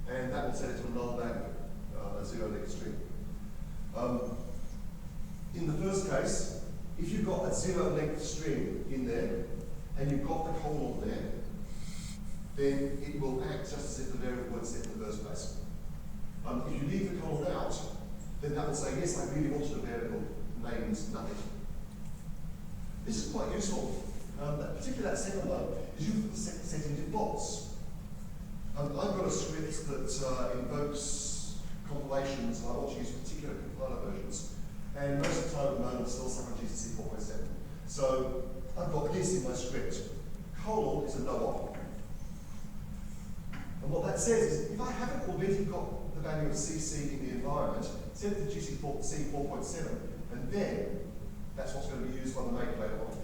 and that will set it to a null value, a zero-length string. In the first case, if you've got a zero-length string in there, and you've got the colon there, then it will act just as if the variable was set in the first place. If you leave the colon out, then that will say, yes, I really wanted a variable named nothing. This is quite useful. Particularly that second one is useful for setting defaults. I've got a script that invokes compilations, and I want to use particular compiler versions. And most of the time at the moment, I'm still stuck on GCC 4.7. So I've got this in my script. Colon is a no-op. And what that says is, if I haven't already got the value of CC in the environment, set it to GCC 4.7, and then that's what's going to be used by the make later on.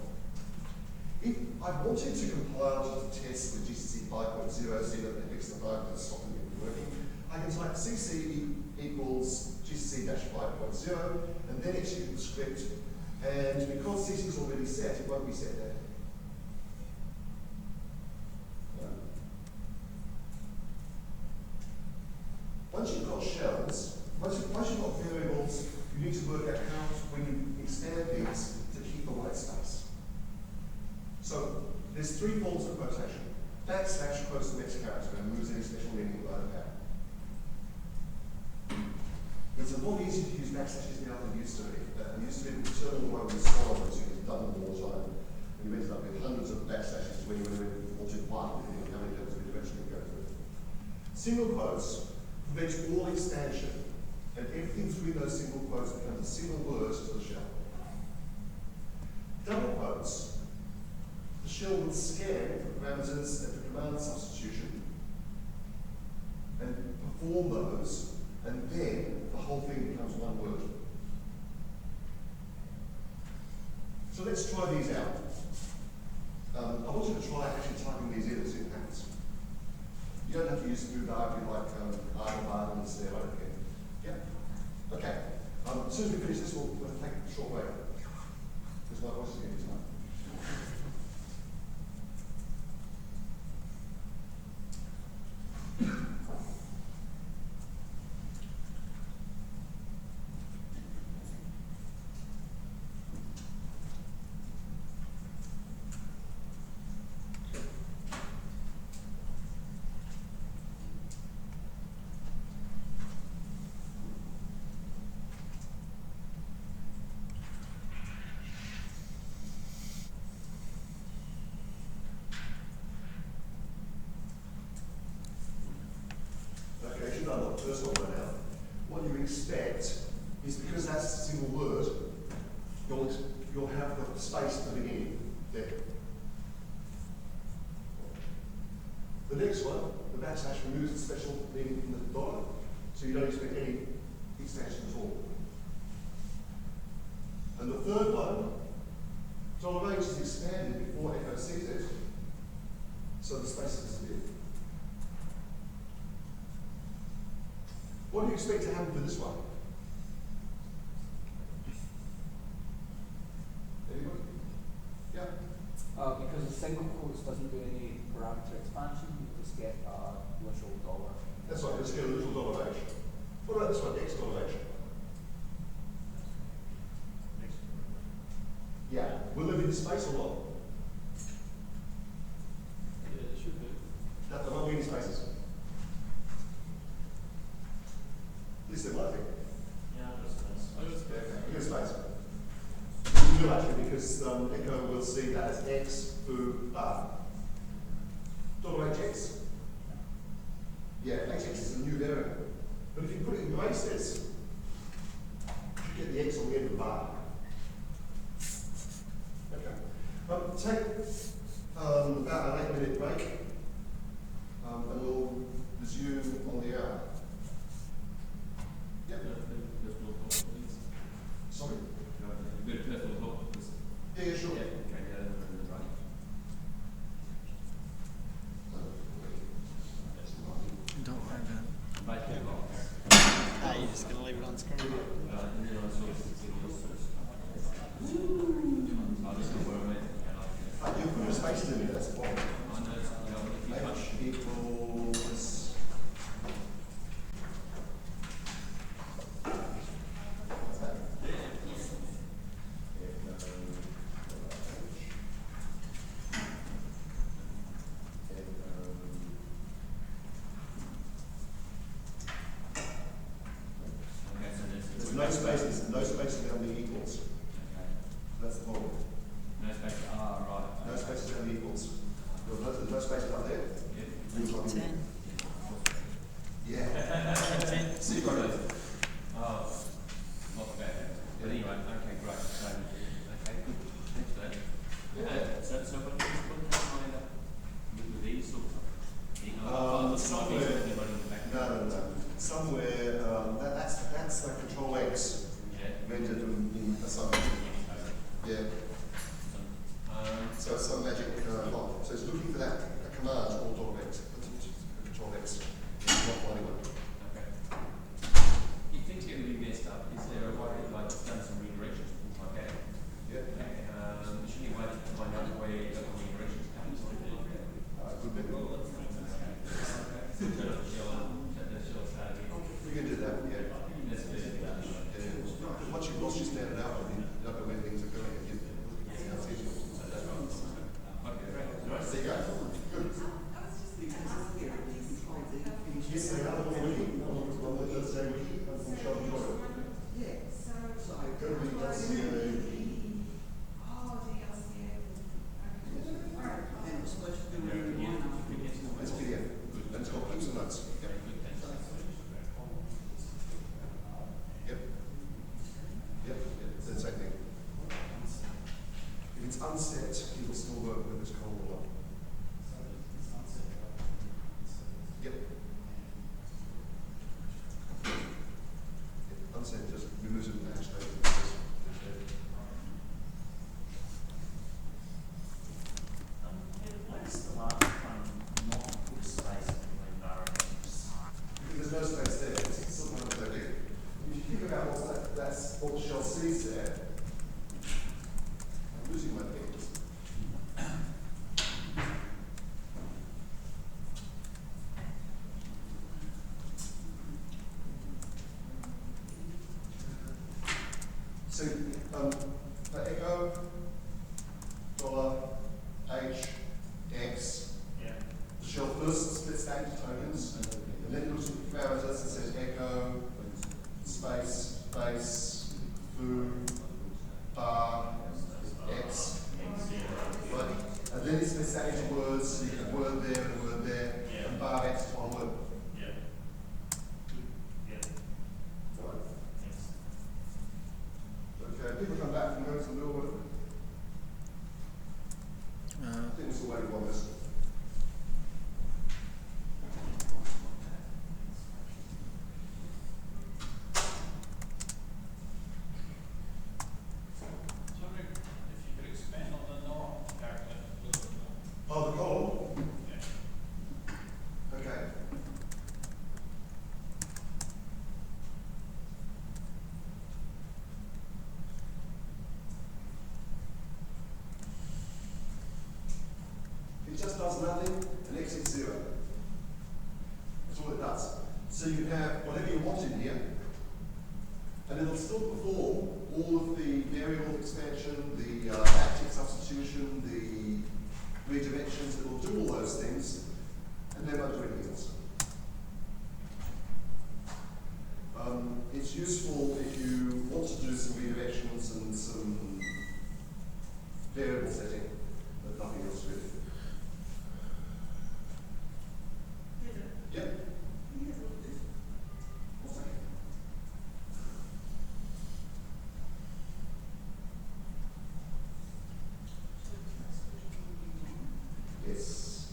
If I wanted to compile just a test with GCC 5.0, see that it fixed the bug that's stopping it from working, I can type CC equals GCC-5.0, and then execute the script. And because CC is already set, it won't be set there. Once you've got shells, backslash quotes the next character and removes any special meaning by the pattern. It's a lot easier to use backslashes now than it used to be. It used to be the terminal one with scholars, you could double more time. And you ended up with hundreds of backslashes when you went or to one, depending on how many levels of redirection you go through. Single quotes prevents all expansion, and everything through those single quotes becomes a single word to the shell. Double quotes, the shell will scan for parameters and for command substitution and perform those, and then the whole thing becomes one word. So let's try these out. I want you to try actually typing these in and see what happens. You don't have to use smooth R if you like Arnold instead, I don't care. Yeah? Okay. As soon as we finish this, we'll take a short break. Because my voice is getting tired. First one right now. What you expect is, because that's a single word, you'll have the space at the beginning there. The next one, the backslash removes the special meaning from the dollar, so you don't expect any expansion at all. And the third one, dollar range is expanded before echo sees it, so the space disappears. What do you expect to happen for this one? Anybody? Yeah? Because the single quotes doesn't do any parameter expansion, you just get a literal dollar. That's right, let's get a little dollar H. What about this one, X dollar H? Yeah. Will there be the space or not? Yeah, it should be. No, there won't be any spaces. At least there might be. Yeah, I've got space. I was You get space. You will actually, because Echo will see that as X, foo, bar. Dollar HX. Yeah, HX is a new variable. But if you put it in braces, you get the X on the end of the bar. Okay. Take about an 8-minute break, and we'll resume on the hour. Yep. Sorry? Yeah, sure. Yeah, Don't worry about it. You're just going to leave it on screen. You put your spaces in there, that's the problem. H equals... What's that? There's no spaces down the equals. That's the problem. no space. Ah, right. No spaces down the equals. There's no spaces up there. Yeah. 10. Yeah. 10. See, you got it. Oh, not bad. But anyway, okay, great. So, okay, good. Thanks for that. Yeah. So what can I end up with these sorts of Somewhere. No. Somewhere. That's the control X Yeah. rendered in a summary. Yeah. So it's some magic font. So it's looking for that a command called .x. Control X. Not finding one. Okay. Yes, they are. Let's say wiki. I'm sure you got it. Yeah, so. Go to the LCA. Oh, the LCA. Okay. Alright. And it's supposed to be in one after it gets It's PDF. And it's got clips and notes. Yep. Yep. Yep. It's the same thing. If it's unset, it'll still work with this column or not. Yep. Unset just removes it from the hash table. Why does the last one not put space between bar and X? Because there's no space there. It's sometimes so big. If you think about that's what the shell sees there. I'm losing my papers. So, for echo, $H, X, Yeah. the shell first splits that into tokens, and then it looks at the parameters and says echo, space, base, foo, bar, X, right? And then it splits that into words, so you get a word there and a word there, Yeah. and bar X is one word. Yeah. Yeah. Right. Yes. Okay, people come back from home to the middle word. I think it's the way we want this. So if you could expand on the norm character a little bit more. Oh, the column? Yeah. Okay. It just does nothing and exits 0. That's all it does. So you have whatever you want in here, and it'll still perform all of the variable expansion, the backtick substitution, the redirections. It will do all those things, and then won't do anything else. It's useful if you want to do some redirections and some variable setting, but nothing else really. Yep. What's that? Yes.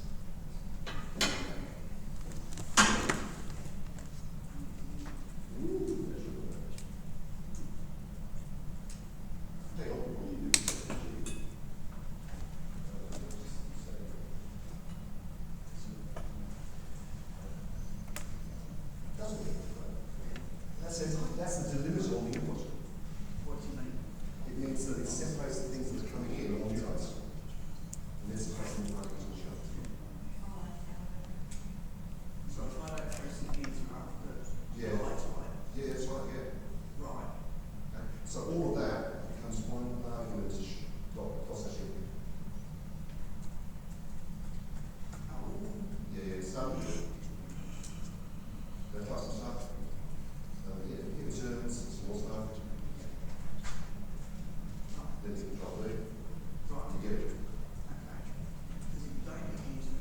Ooh, that's really good. Hang on, what do you do? Doesn't it? That says that's the delimiter on the input. What do you mean? It means that it separates the things that are coming in on the sides. And this is passing the markers on the shelf. So if I don't press the enter after Yeah. the light light. Yeah, that's right, yeah. Right. Okay. So all of that becomes one argument processing. Oh, Yeah, it's done. Go type some stuff. Yeah, it returns some more stuff. Then you can drop it. right. You get it. Okay. Because if you don't get enter,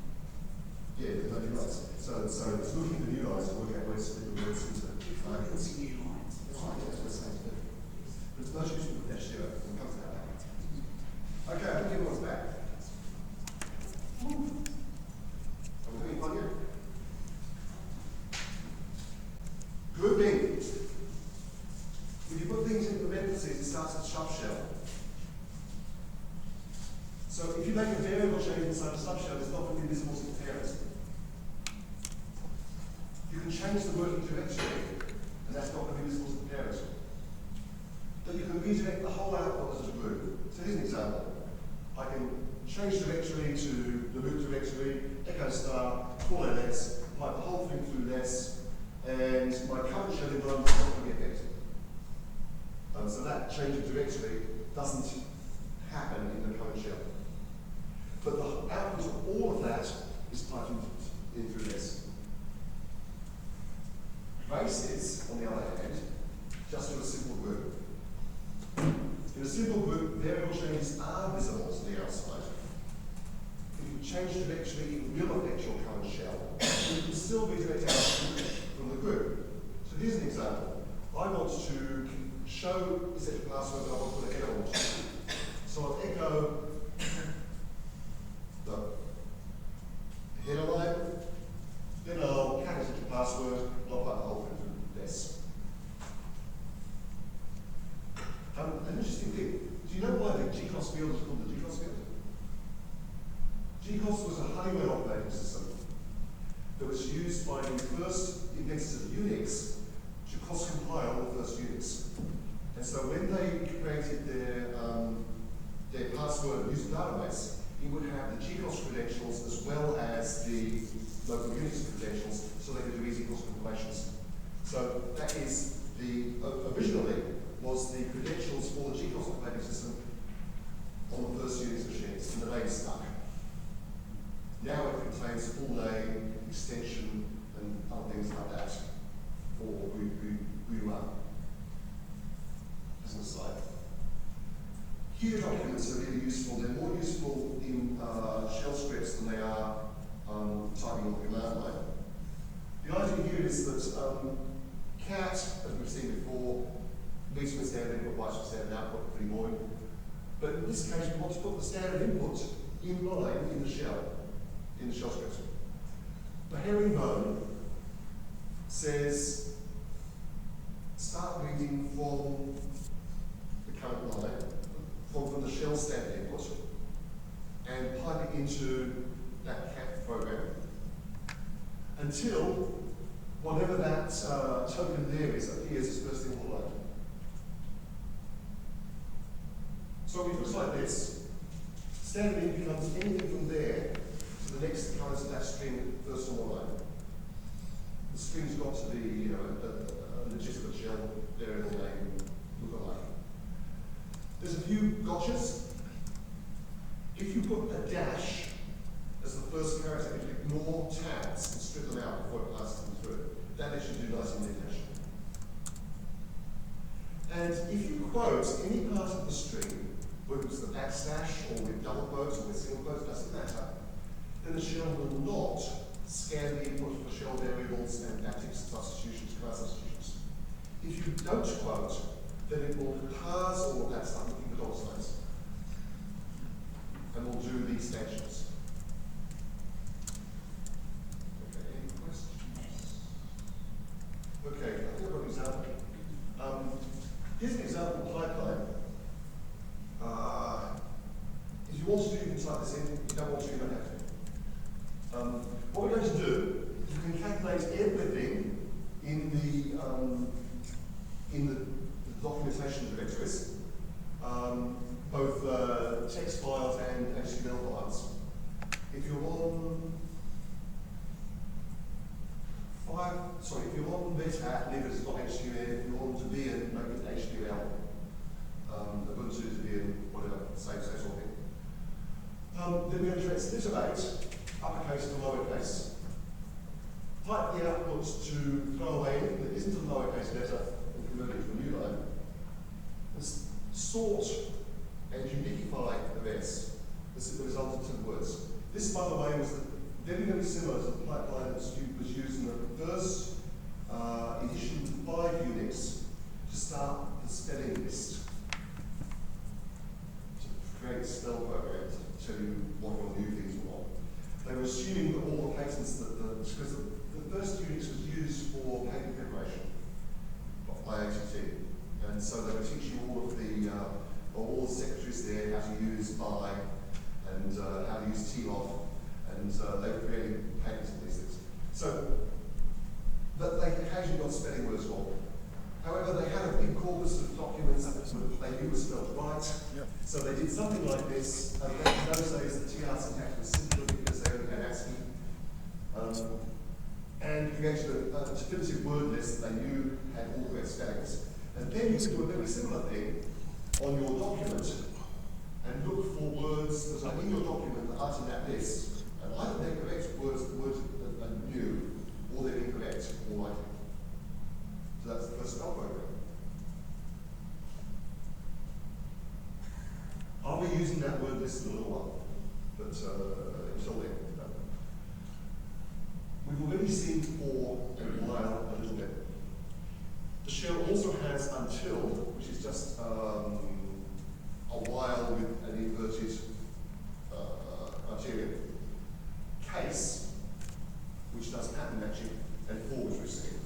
Yeah, there's no new lines. So it's looking at the new lines to work out where to split the words into it's like arguments. putting new lines. That's right, yeah, that's what it's saying to do. But it's most useful with dash 0 when it comes to that. Okay, I think everyone's back. Are we having fun here? Grouping. If you put things into parentheses, it starts with subshell. So if you make a variable change inside a subshell, it's not going to be visible to the parent. You can change the working directory, and that's not going to be visible to the parent. But you can redirect the whole output as a group. So here's an example. I can change directory to the root directory, echo star, call ls, pipe the whole thing through less, and my current shell environment is not going to be affected. So that change of directory doesn't happen in the current shell. But the output of all of that is piped in through less. still redirect out from the group. So here's an example. I want to show a set of password, but I want to put a header on it. So I'll echo the header line, then I'll CATA set of password, and I'll plug the whole thing through this. An interesting thing. Do you know why the GCOS field is called the GCOS field? GCOS was a Honeywell operating system that was used by the first inventors of Unix to cross-compile the first Unix. And so when they created their password user database, it would have the GCOS credentials as well as the local Unix credentials, so they could do easy cross-compilations. So that is originally was the credentials for the GCOS operating system on the first Unix machines, and the name stuck. Now it contains full name, extension, and other things like that for who you are. As an aside. Here documents are really useful. They're more useful in shell scripts than they are typing on the command line. The idea here is that cat, as we've seen before, leads from standard input, bytes from standard output, pretty boring. But in this case, we want to put the standard input in line in the shell script. The herringbone says, start reading from the current line, from the shell standard input, and pipe it into that cat program until whatever that token there is appears as first thing on the line. So it looks like this. Standard in becomes anything from there to the next occurrence of that string first on the line. The string's got to be, a legitimate shell variable name look-alike. There's a few gotchas. If you put a dash as the first character, if you ignore tabs and strip them out before it passes them through, that lets you do nice indentation. And if you quote any part of the string, whether it's the backslash or with double quotes or with single quotes, doesn't matter, then the shell will not scan the input for shell variables and backtick substitutions, class substitutions. If you don't quote, then it will parse all of that stuff looking for dollar signs and will do the extensions. Okay, any questions? Okay, I think I've got an example. Here's an example of pipeline. If you want to do, you can type this in. If you don't want to, you don't have to. What we're going to do, you can calculate everything in the documentation directories, both text files and HTML files. If you're on Meta, leave it as .html. If you want to be in, make it HTML. Ubuntu to be in whatever, same sort of thing. Then we're going to transliterate uppercase to lowercase. Pipe the output to throw away anything that isn't a lowercase letter and convert it to a new line. And sort and uniquify events as the result of 2 words. This, by the way, was very, very similar to the pipeline that was used in the first edition 5 Unix to start the spelling list. To create a spell program to tell you what your new things were. They were assuming that all the patents because the first Unix was used for patent preparation by ATT. And so they were teaching all the secretaries there how to use by and how to use TLOF, and they were creating patents and these things. So, but they occasionally got spelling words wrong. However, they had a big corpus of documents that they knew were spelled right. Yep. So they did something like this. In those days, the TR syntax was simpler because they only had ASCII. And created a definitive word list that they knew had all correct spellings. And then you could do a very similar thing on your document and look for words that are in your document that aren't in that list. And either they're correct words that are new, or they're incorrect, or likely. So that's the first spell program. I'll be using that word list in a little while, but until then. We've already this in for a while, a little bit. The shell also has until, which is just a while with an inverted criterion. Case, which does pattern matching, and for, which we've seen.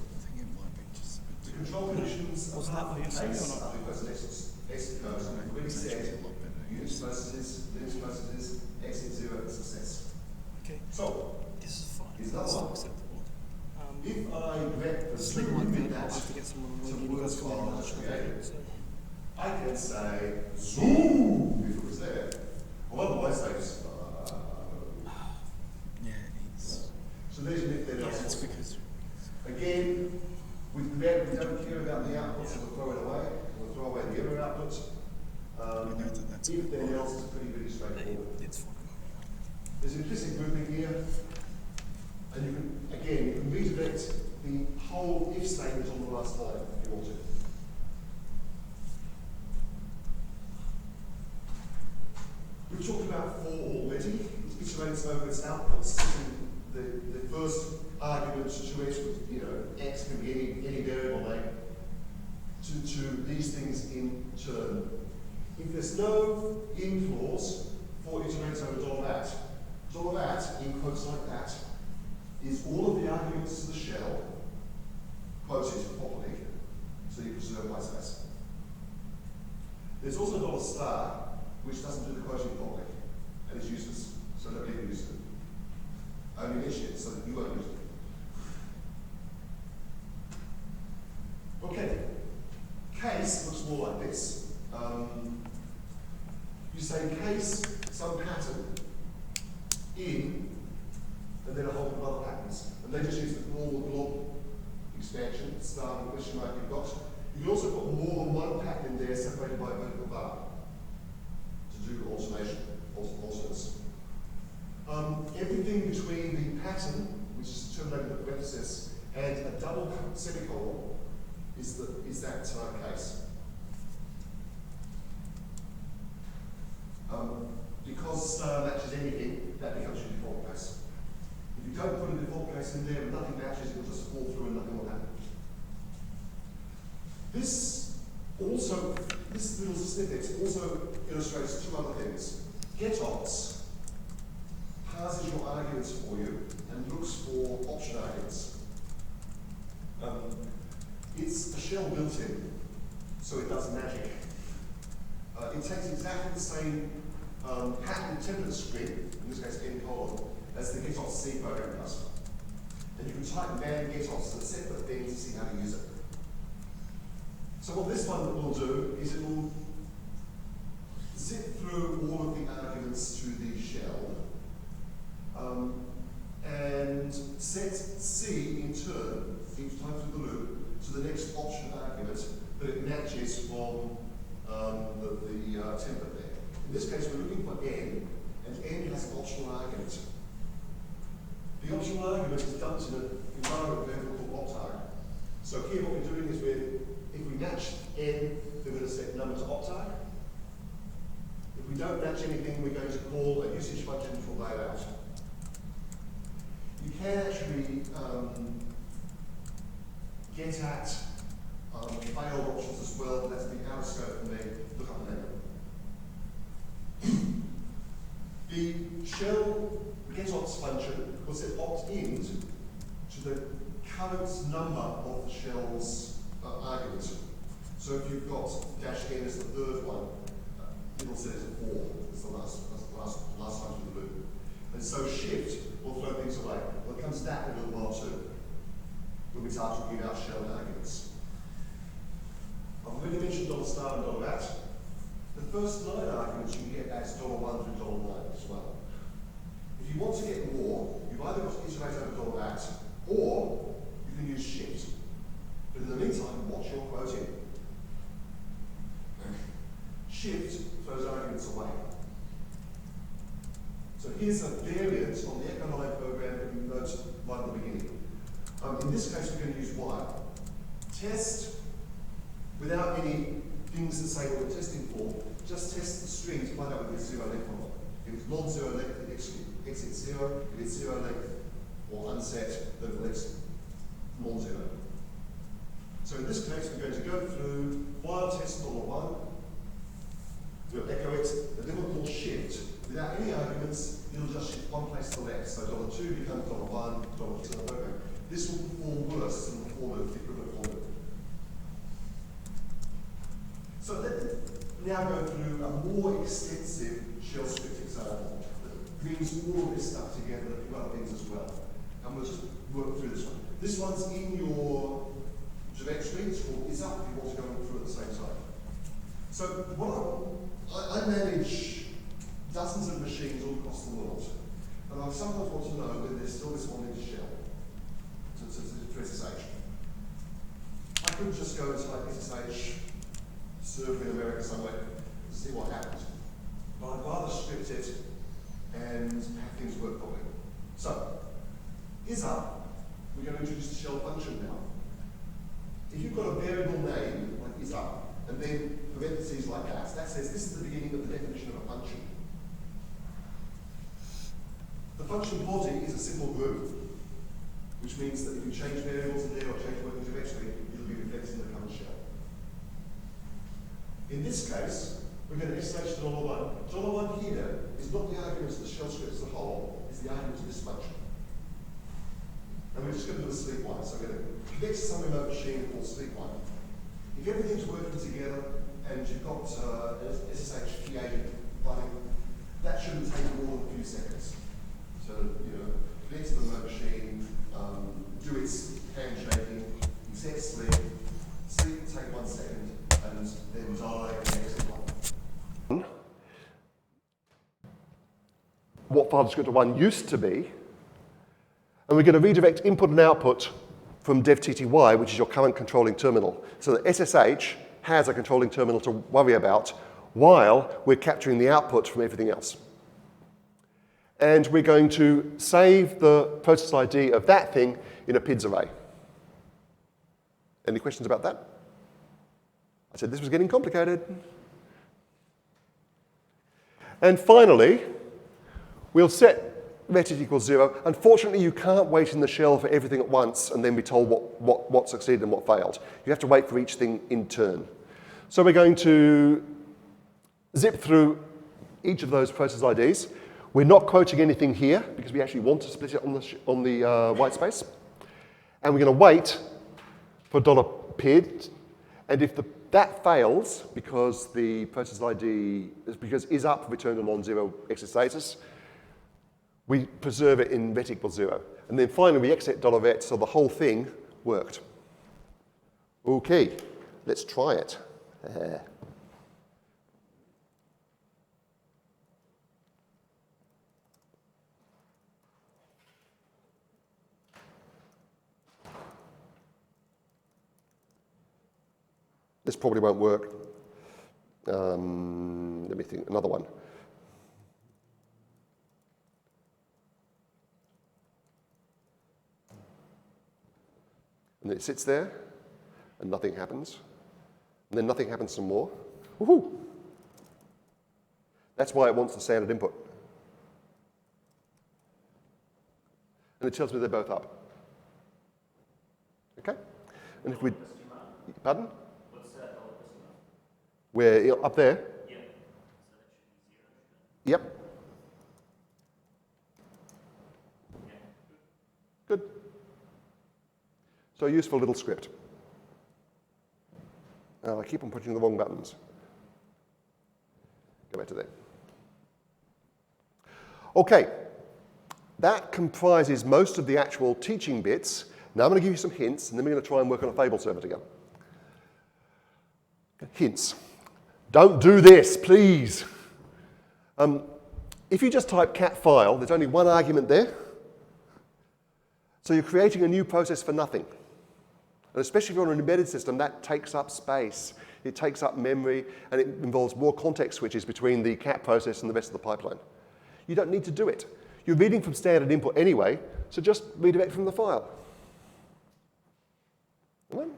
The control conditions Was that what you said or case not? are because exit code, we've already said Unix processes, Linux processes, exit 0 and success. Okay. So, This is fine. Is that This is one? acceptable. if I grep the Sling two like with that, I'll that have to get someone to really words good file for I just created, So, I can say zoom if it was there. Or otherwise I just yeah, it's. So there's an if then Yeah, else. it's because. Again, with grep, we don't care about the output, so we'll throw it away. We'll throw away the error output. That's If then else is pretty straightforward. It's fine. There's implicit grouping here, and you can, again, you can redirect the whole if statement on the last line if you want to. We've talked about for already. It iterates over its outputs. The first argument to it, you know, x can be any variable name, to these things in turn. If there's no in clause, for iterates over $at. $at, in quotes like that, is all of the arguments to the shell quoted properly, so you preserve white space. There's also $, which doesn't do the quoting properly, and is useless, so don't even use it. Only mention it so that you won't use it. Okay, case looks more like this. You say case some pattern in, and then a whole bunch of other patterns. And they just use the normal glob expansion, star and question mark you've got. You can also put more than one pattern in there separated by a vertical bar to do alternation, alternates. Everything between the pattern, which is terminated with parenthesis, and a double semicolon is that case. Because star matches anything, that becomes your default case. If you don't put a default case in there and nothing matches, it'll just fall through and nothing will happen. This little snippet also illustrates two other things. Getops parses your arguments for you and looks for option arguments. It's a shell built in, so it does magic. It takes exactly the same pattern template string, in this case n colon, as the getops C program does. And you can type man getops as a separate thing to see how to use it. So what this one will do is it will zip through all of the arguments to the shell and set C in turn, each time through the loop, to the next option argument that it matches from the template there. In this case, we're looking for n, and n has an optional argument. The optional argument is dumped in an environment variable called optarg. So here what we're doing is if we match n, we're going to set number to optarg. If we don't match anything, we're going to call a usage function which will bail out. You can actually get at failed options as well, but that's the outer scope for me. Look up the name. The shell getops function will set opt-in to the current number of the shell's argument. So if you've got -n as the third one, it'll set it to 4. It's the last time through the loop. And so shift will throw things away. Well, it comes back in a little while too, when we start talking about shell arguments. I've already mentioned $star and $at. The first 9 arguments you can get as $1 through $9 as well. If you want to get more, you've either got to iterate over $at, or you can use shift. But in the meantime, watch your quoting. Shift throws arguments away. So here's a variant on the echo9 program that you note right at the beginning. In this case, we're going to use while. Test without any things that say what we're testing for. Just test the string to find out whether it's 0 length or not. If it's non-zero length, it exits 0. If it's 0 length, or unset the next non-zero. So in this case, we're going to go through while test $1. We'll echo it, the little call shift. Without any arguments, it'll just shift one place to the next. So $2 becomes $1, $2. This will perform worse than the for loop, the equivalent for loop. So let me now go through a more extensive shell script example that brings all of this stuff together and a few other things as well. And we'll just work through this one. This one's in your directory, it's called ISUP, if you want to go through at the same time. So I manage dozens of machines all across the world, and I sometimes want to know whether they're still responding to shell, to SSH. I could just go and type SSH server in America somewhere to see what happens. But I'd rather script it and have things work properly. So, ISUP, we're going to introduce the shell function now. If you've got a variable name, like ISUP, and then parentheses like that, that says this is the beginning of the definition of a function. The function body is a simple group, which means that if you change variables in there or change working directory, it'll be reflected in the current shell. In this case, we're going to SH $1. $1 here is not the argument of the shell script as a whole, it's the argument of this function. And we're just going to do a sleep one. So we're going to connect to some remote machine called sleep one. If everything's working together and you've got SSH key agent running, that shouldn't take more than a few seconds. So, connect to the remote machine, do its handshaking, exec sleep take 1 second, and then die and exit one. What file descriptor 1 used to be, and we're going to redirect input and output from devtty, which is your current controlling terminal. So that SSH has a controlling terminal to worry about while we're capturing the output from everything else. And we're going to save the process ID of that thing in a PIDs array. Any questions about that? I said this was getting complicated. And finally, we'll set retit equals 0. Unfortunately, you can't wait in the shell for everything at once and then be told what succeeded and what failed. You have to wait for each thing in turn. So we're going to zip through each of those process IDs. We're not quoting anything here because we actually want to split it on the white space. And we're going to wait for $PID. And if that fails because the process ID because ISUP returned a non-zero exit status, we preserve it in ret equals 0. And then finally, we exit $vet so the whole thing worked. OK, let's try it. This probably won't work. Let me think, another one. And it sits there, and nothing happens. And then nothing happens some more. Woohoo! That's why it wants the standard input. And it tells me they're both up. Okay? And if we... Pardon? What's that $? We're up there? Yeah. So that should be 0. Yep. Yeah. Good. So a useful little script. I keep on pushing the wrong buttons. Go back to there. Okay. That comprises most of the actual teaching bits. Now I'm going to give you some hints, and then we're going to try and work on a fable server together. Hints. Don't do this, please. If you just type cat file, there's only one argument there. So you're creating a new process for nothing. And especially if you're on an embedded system, that takes up space. It takes up memory, and it involves more context switches between the cat process and the rest of the pipeline. You don't need to do it. You're reading from standard input anyway, so just redirect from the file. Right?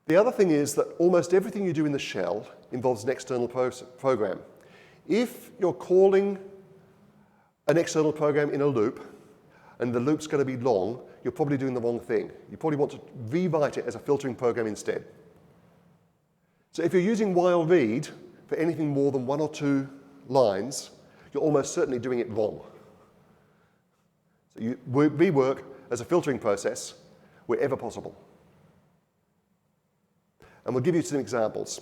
The other thing is that almost everything you do in the shell involves an external program. If you're calling an external program in a loop, and the loop's going to be long, you're probably doing the wrong thing. You probably want to rewrite it as a filtering program instead. So if you're using while read for anything more than 1 or 2 lines, you're almost certainly doing it wrong. So you rework as a filtering process wherever possible. And we'll give you some examples.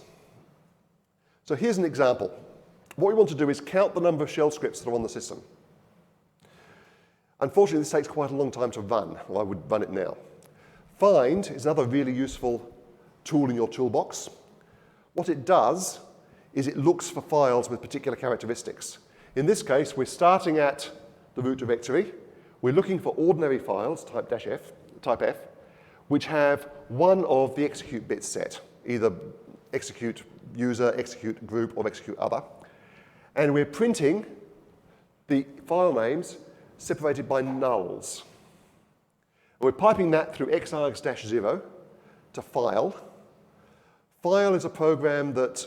So here's an example. What we want to do is count the number of shell scripts that are on the system. Unfortunately, this takes quite a long time to run, or I would run it now. Find is another really useful tool in your toolbox. What it does is it looks for files with particular characteristics. In this case, we're starting at the root directory. We're looking for ordinary files, type F, which have one of the execute bits set, either execute user, execute group, or execute other. And we're printing the file names separated by nulls. We're piping that through xargs-0 to file. File is a program that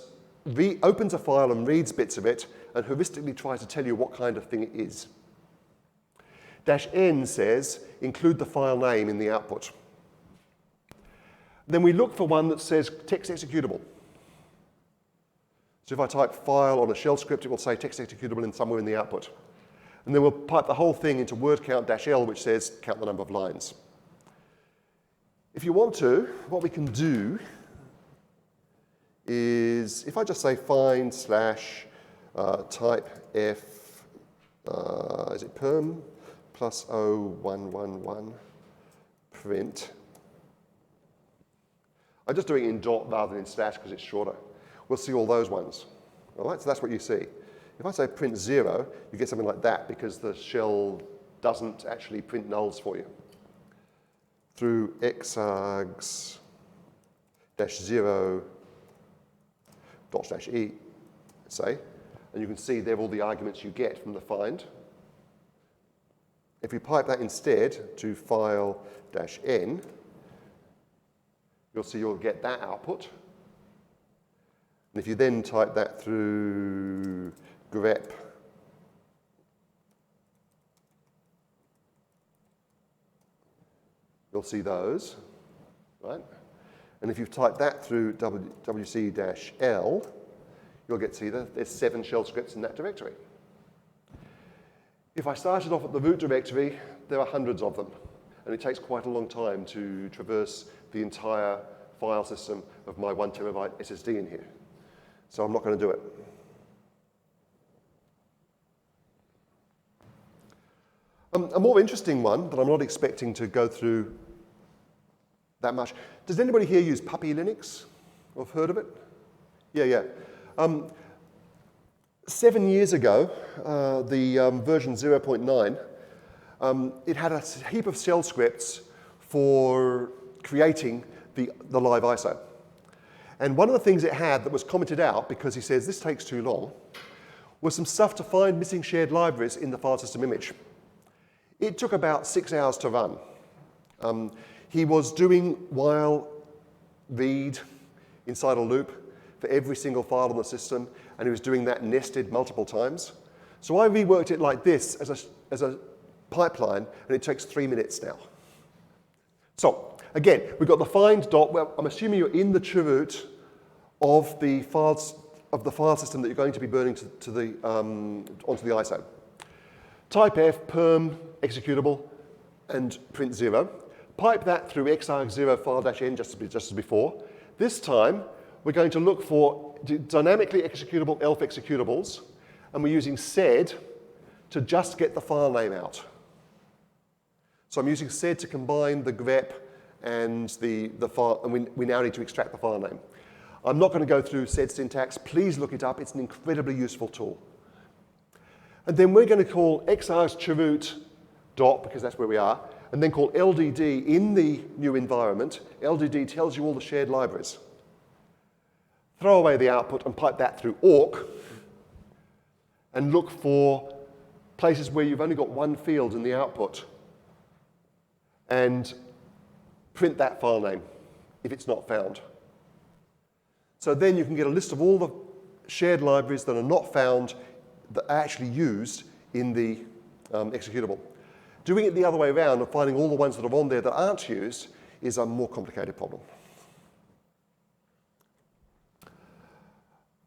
opens a file and reads bits of it and heuristically tries to tell you what kind of thing it is. -n says include the file name in the output. Then we look for one that says text executable. So if I type file on a shell script, it will say text executable somewhere in the output. And then we'll pipe the whole thing into word count -l, which says count the number of lines. If you want to, what we can do is, if I just say find / type F, is it perm, plus 0111 print. I'm just doing it in dot rather than in slash because it's shorter. We'll see all those ones. All right, so that's what you see. If I say print 0, you get something like that because the shell doesn't actually print nulls for you. Through xargs-0 .e, say, and you can see there are all the arguments you get from the find. If you pipe that instead to file -n, you'll see you'll get that output. And if you then type that through grep, you'll see those, right? And if you type that through wc-l, you'll see that there's 7 shell scripts in that directory. If I started off at the root directory, there are hundreds of them, and it takes quite a long time to traverse the entire file system of my 1 terabyte SSD in here. So I'm not going to do it. A more interesting one that I'm not expecting to go through that much. Does anybody here use Puppy Linux? Or have heard of it? Yeah. 7 years ago, the version 0.9, it had a heap of shell scripts for creating the live ISO. And one of the things it had that was commented out, because he says this takes too long, was some stuff to find missing shared libraries in the file system image. It took about 6 hours to run. He was doing while read inside a loop for every single file on the system, and he was doing that nested multiple times. So I reworked it like this as a pipeline, and it takes 3 minutes now. So again, we've got the find dot. Well, I'm assuming you're in the chroot of the files of the file system that you're going to be burning onto the ISO. Type F, perm, executable, and print 0. Pipe that through xargs-0 file-n just as before. This time, we're going to look for dynamically executable ELF executables, and we're using sed to just get the file name out. So I'm using sed to combine the grep and the file, and we now need to extract the file name. I'm not going to go through sed syntax. Please look it up. It's an incredibly useful tool. And then we're going to call xargs-chroot dot, because that's where we are, and then call LDD in the new environment. LDD tells you all the shared libraries. Throw away the output and pipe that through awk, and look for places where you've only got one field in the output, and print that file name if it's not found. So then you can get a list of all the shared libraries that are not found that are actually used in the executable. Doing it the other way around and finding all the ones that are on there that aren't used is a more complicated problem.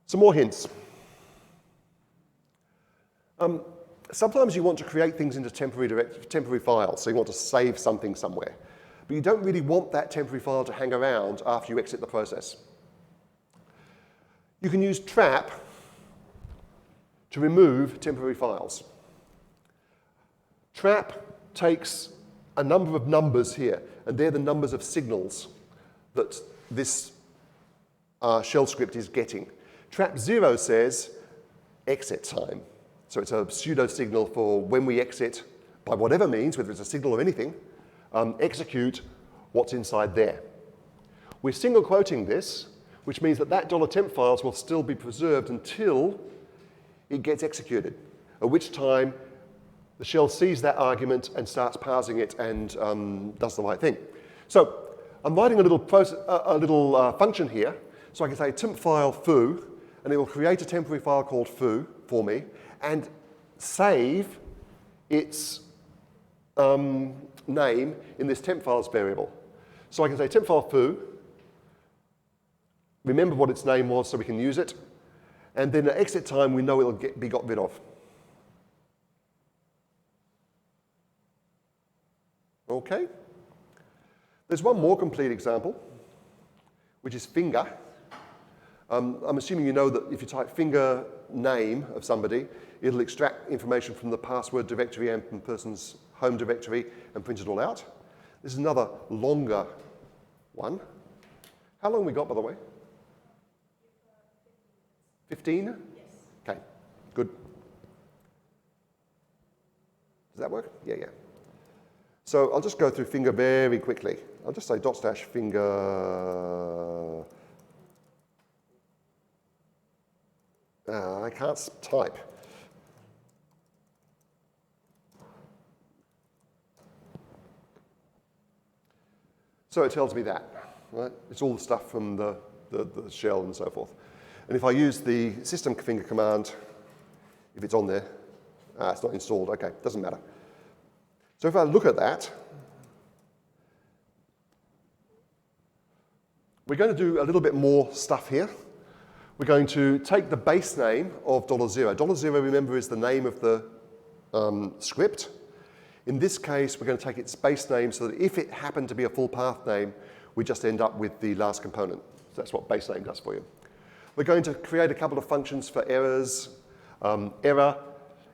Some more hints. Sometimes you want to create things into temporary files, so you want to save something somewhere. But you don't really want that temporary file to hang around after you exit the process. You can use trap to remove temporary files. Trap takes a number of numbers here, and they're the numbers of signals that this shell script is getting. Trap 0 says exit time. So it's a pseudo signal for when we exit, by whatever means, whether it's a signal or anything, execute what's inside there. We're single quoting this, which means that that $temp files will still be preserved until it gets executed, at which time the shell sees that argument and starts parsing it and does the right thing. So I'm writing a little function here, so I can say temp file foo, and it will create a temporary file called foo for me, and save its name in this temp files variable. So I can say temp file foo, remember what its name was so we can use it, and then at exit time we know it'll be got rid of. Okay? There's one more complete example, which is finger. I'm assuming you know that if you type finger name of somebody, it'll extract information from the password directory and from the person's home directory and print it all out. This is another longer one. How long have we got, by the way? 15? Yes. Okay, good. Does that work? Yeah, yeah. So I'll just go through finger very quickly. I'll just say /finger. I can't type. So it tells me that, right? It's all the stuff from the shell and so forth. And if I use the system finger command, if it's on there, it's not installed, okay, doesn't matter. So if I look at that, we're going to do a little bit more stuff here. We're going to take the base name of $0. $0, remember, is the name of the script. In this case, we're going to take its base name so that if it happened to be a full path name, we just end up with the last component. So that's what base name does for you. We're going to create a couple of functions for errors. Error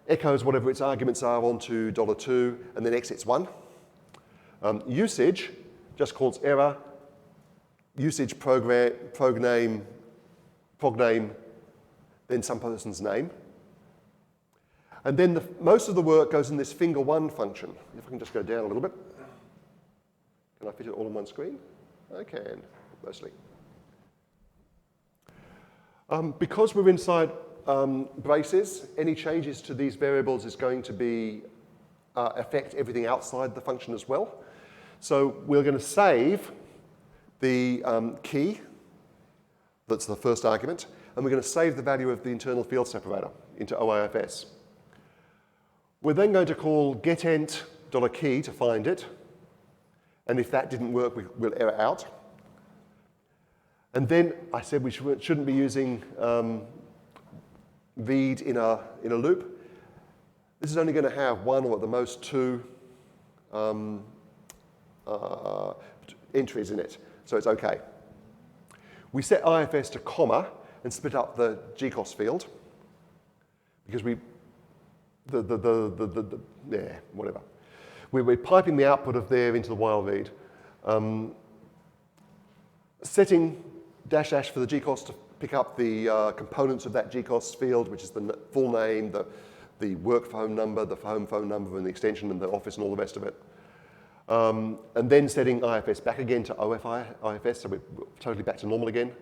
echoes whatever its arguments are onto $2 and then exits 1. Usage just calls error, usage prog name, then some person's name. And then most of the work goes in this finger1 function. If I can just go down a little bit. Can I fit it all on one screen? I can, mostly. Because we're inside braces, any changes to these variables is going to be affect everything outside the function as well. So we're going to save the key, that's the first argument, and we're going to save the value of the internal field separator into OIFS. We're then going to call getEnt.key to find it, and if that didn't work, we'll error out. And then I said we shouldn't be using read in a loop. This is only going to have one or at the most two entries in it, so it's okay. We set IFS to comma and split up the GCOS field because whatever. We're piping the output of there into the while read. Setting -- for the GCOS to pick up the components of that GCOS field, which is the full name, the work phone number, the home phone number, and the extension and the office and all the rest of it. And then setting IFS back again to OFI-IFS, so we're totally back to normal again.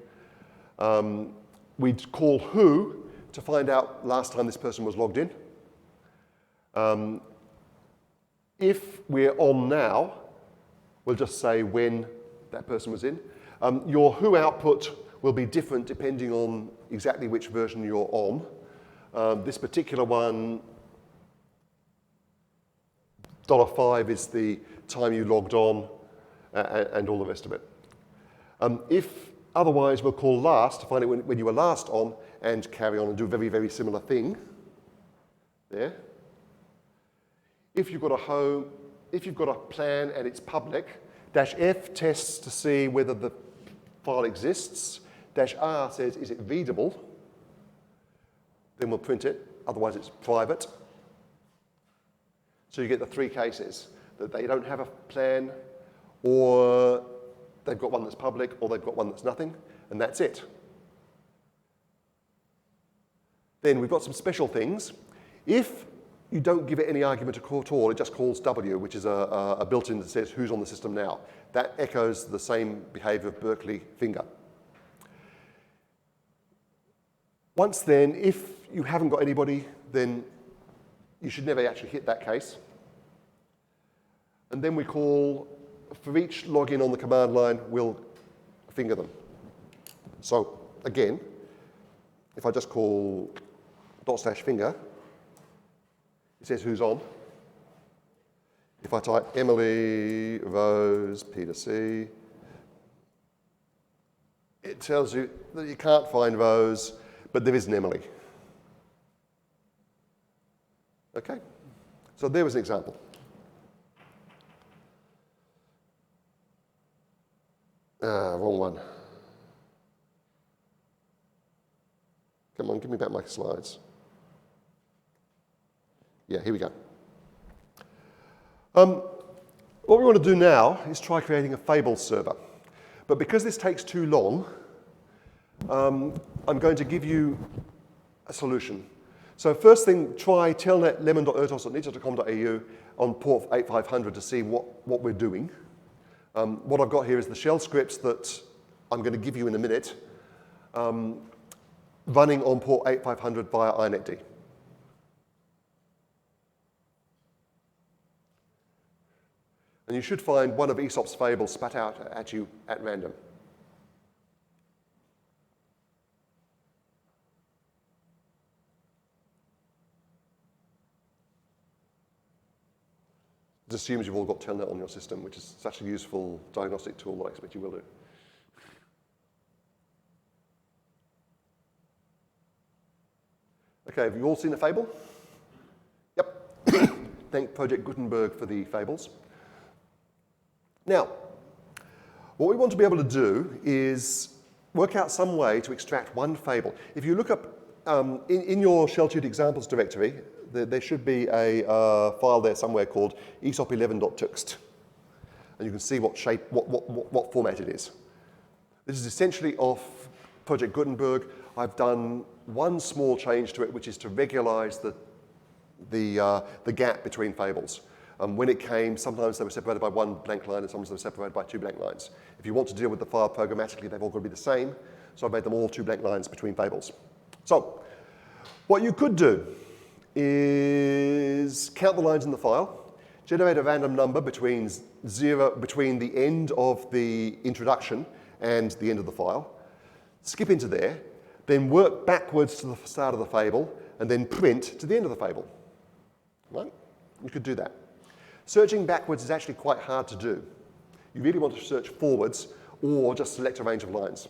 We'd call who to find out last time this person was logged in. If we're on now, we'll just say when that person was in. Your who output will be different depending on exactly which version you're on. This particular one $5 is the time you logged on, and all the rest of it. If otherwise, we'll call last to find out when you were last on and carry on and do a very, very similar thing there. If you've got a plan and it's public, -F tests to see whether the file exists. -R says, is it readable? Then we'll print it, otherwise it's private. So you get the three cases, that they don't have a plan, or they've got one that's public, or they've got one that's nothing, and that's it. Then we've got some special things. If you don't give it any argument at all, it just calls W, which is a built-in that says who's on the system now. That echoes the same behavior of Berkeley finger. Once then, if you haven't got anybody, then you should never actually hit that case. And then we call, for each login on the command line, we'll finger them. So again, if I just call /finger, it says who's on. If I type Emily, Rose, Peter C, it tells you that you can't find Rose, but there is an Emily. Okay, so there was an example. Wrong one. Come on, give me back my slides. Yeah, here we go. What we want to do now is try creating a fables server. But because this takes too long, I'm going to give you a solution. So first thing, try telnet lemon.ertos.niche.com.au on port 8500 to see what we're doing. What I've got here is the shell scripts that I'm going to give you in a minute, running on port 8500 via inetd. And you should find one of Aesop's fables spat out at you at random. It assumes you've all got telnet on your system, which is such a useful diagnostic tool that I expect you will do. Okay, have you all seen a fable? Yep. Thank Project Gutenberg for the fables. Now, what we want to be able to do is work out some way to extract one fable. If you look up in your shell-tuned examples directory, there should be a file there somewhere called aesop11.txt, and you can see what shape, what format it is. This is essentially off Project Gutenberg. I've done one small change to it, which is to regularize the gap between fables. When it came, sometimes they were separated by one blank line and sometimes they were separated by two blank lines. If you want to deal with the file programmatically, they've all got to be the same. So I've made them all two blank lines between fables. So what you could do is count the lines in the file, generate a random number between the end of the introduction and the end of the file, skip into there, then work backwards to the start of the fable, and then print to the end of the fable. Right? You could do that. Searching backwards is actually quite hard to do. You really want to search forwards or just select a range of lines.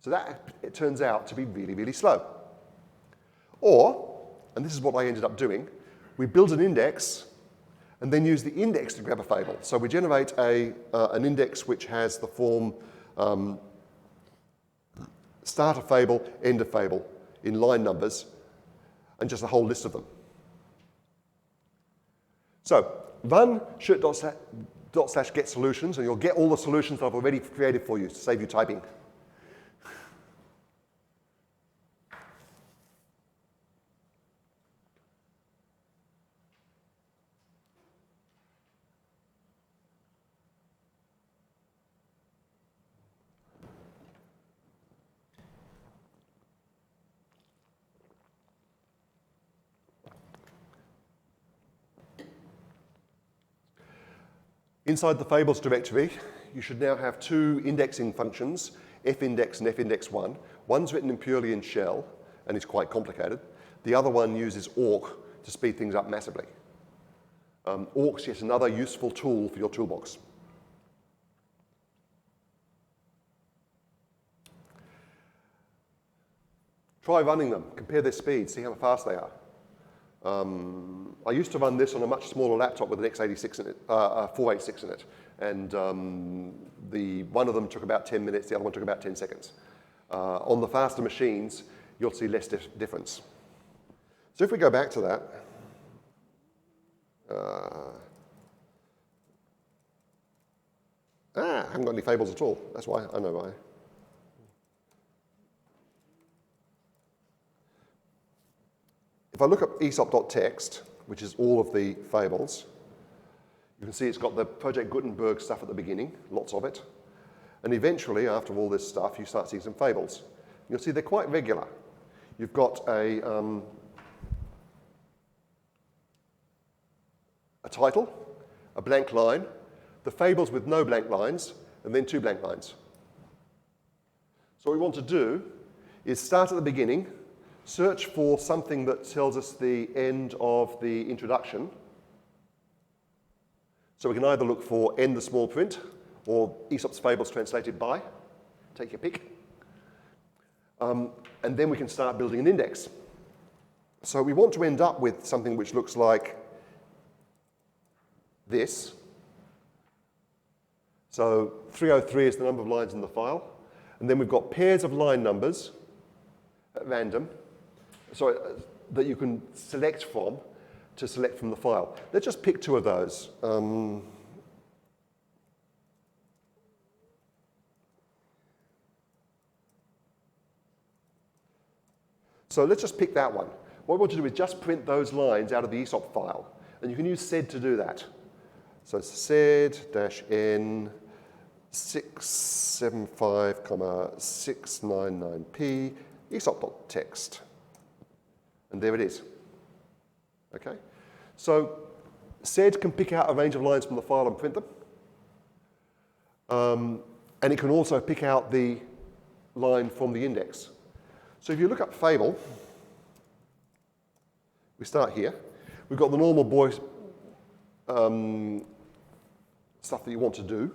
So that, it turns out to be really, really slow. Or, and this is what I ended up doing, we build an index and then use the index to grab a fable. So we generate an index which has the form start a fable, end a fable in line numbers, and just a whole list of them. So run /get solutions, and you'll get all the solutions that I've already created for you to save you typing. Inside the fables directory, you should now have two indexing functions, findex and findex1. One's written purely in shell, and it's quite complicated. The other one uses awk to speed things up massively. Awk's yet another useful tool for your toolbox. Try running them, compare their speeds, see how fast they are. I used to run this on a much smaller laptop with an x86 in it, 486 in it, and one of them took about 10 minutes, the other one took about 10 seconds. On the faster machines, you'll see less difference. So if we go back to that, I haven't got any fables at all. That's why, I know why. If I look up aesop.txt, which is all of the fables, you can see it's got the Project Gutenberg stuff at the beginning, lots of it. And eventually, after all this stuff, you start seeing some fables. You'll see they're quite regular. You've got a title, a blank line, the fables with no blank lines, and then 2 blank lines. So what we want to do is start at the beginning, search for something that tells us the end of the introduction. So we can either look for end the small print or Aesop's Fables translated by. Take your pick. And then we can start building an index. So we want to end up with something which looks like this. So 303 is the number of lines in the file. And then we've got pairs of line numbers at random, that you can select from to select from the file. Let's just pick 2 of those. So let's just pick that one. What we want to do is just print those lines out of the Aesop file. And you can use sed to do that. So sed-n 675,699p aesop.txt. And there it is. Okay? So sed can pick out a range of lines from the file and print them. And it can also pick out the line from the index. So if you look up fable, we start here. We've got the normal boy stuff that you want to do.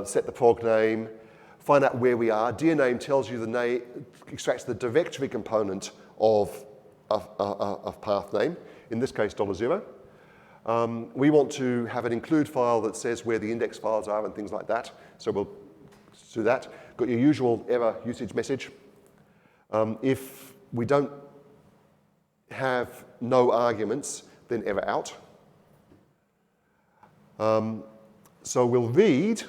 Set the prog name, find out where we are. Dir name tells you the name, extracts the directory component of path name, in this case $0. We want to have an include file that says where the index files are and things like that. So we'll do that. Got your usual error usage message. If we don't have no arguments, then error out. So we'll read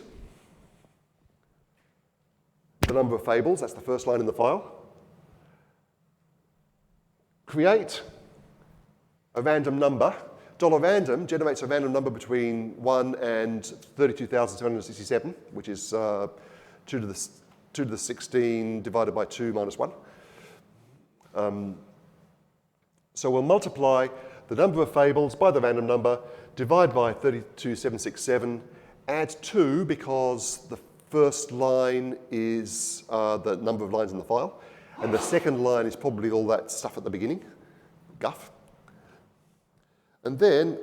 the number of fables, that's the first line in the file. Create a random number. $random generates a random number between 1 and 32,767, which is 2 to the 16 divided by 2 minus 1. So we'll multiply the number of fables by the random number, divide by 32,767, add 2 because the first line is the number of lines in the file, and the second line is probably all that stuff at the beginning, guff. And then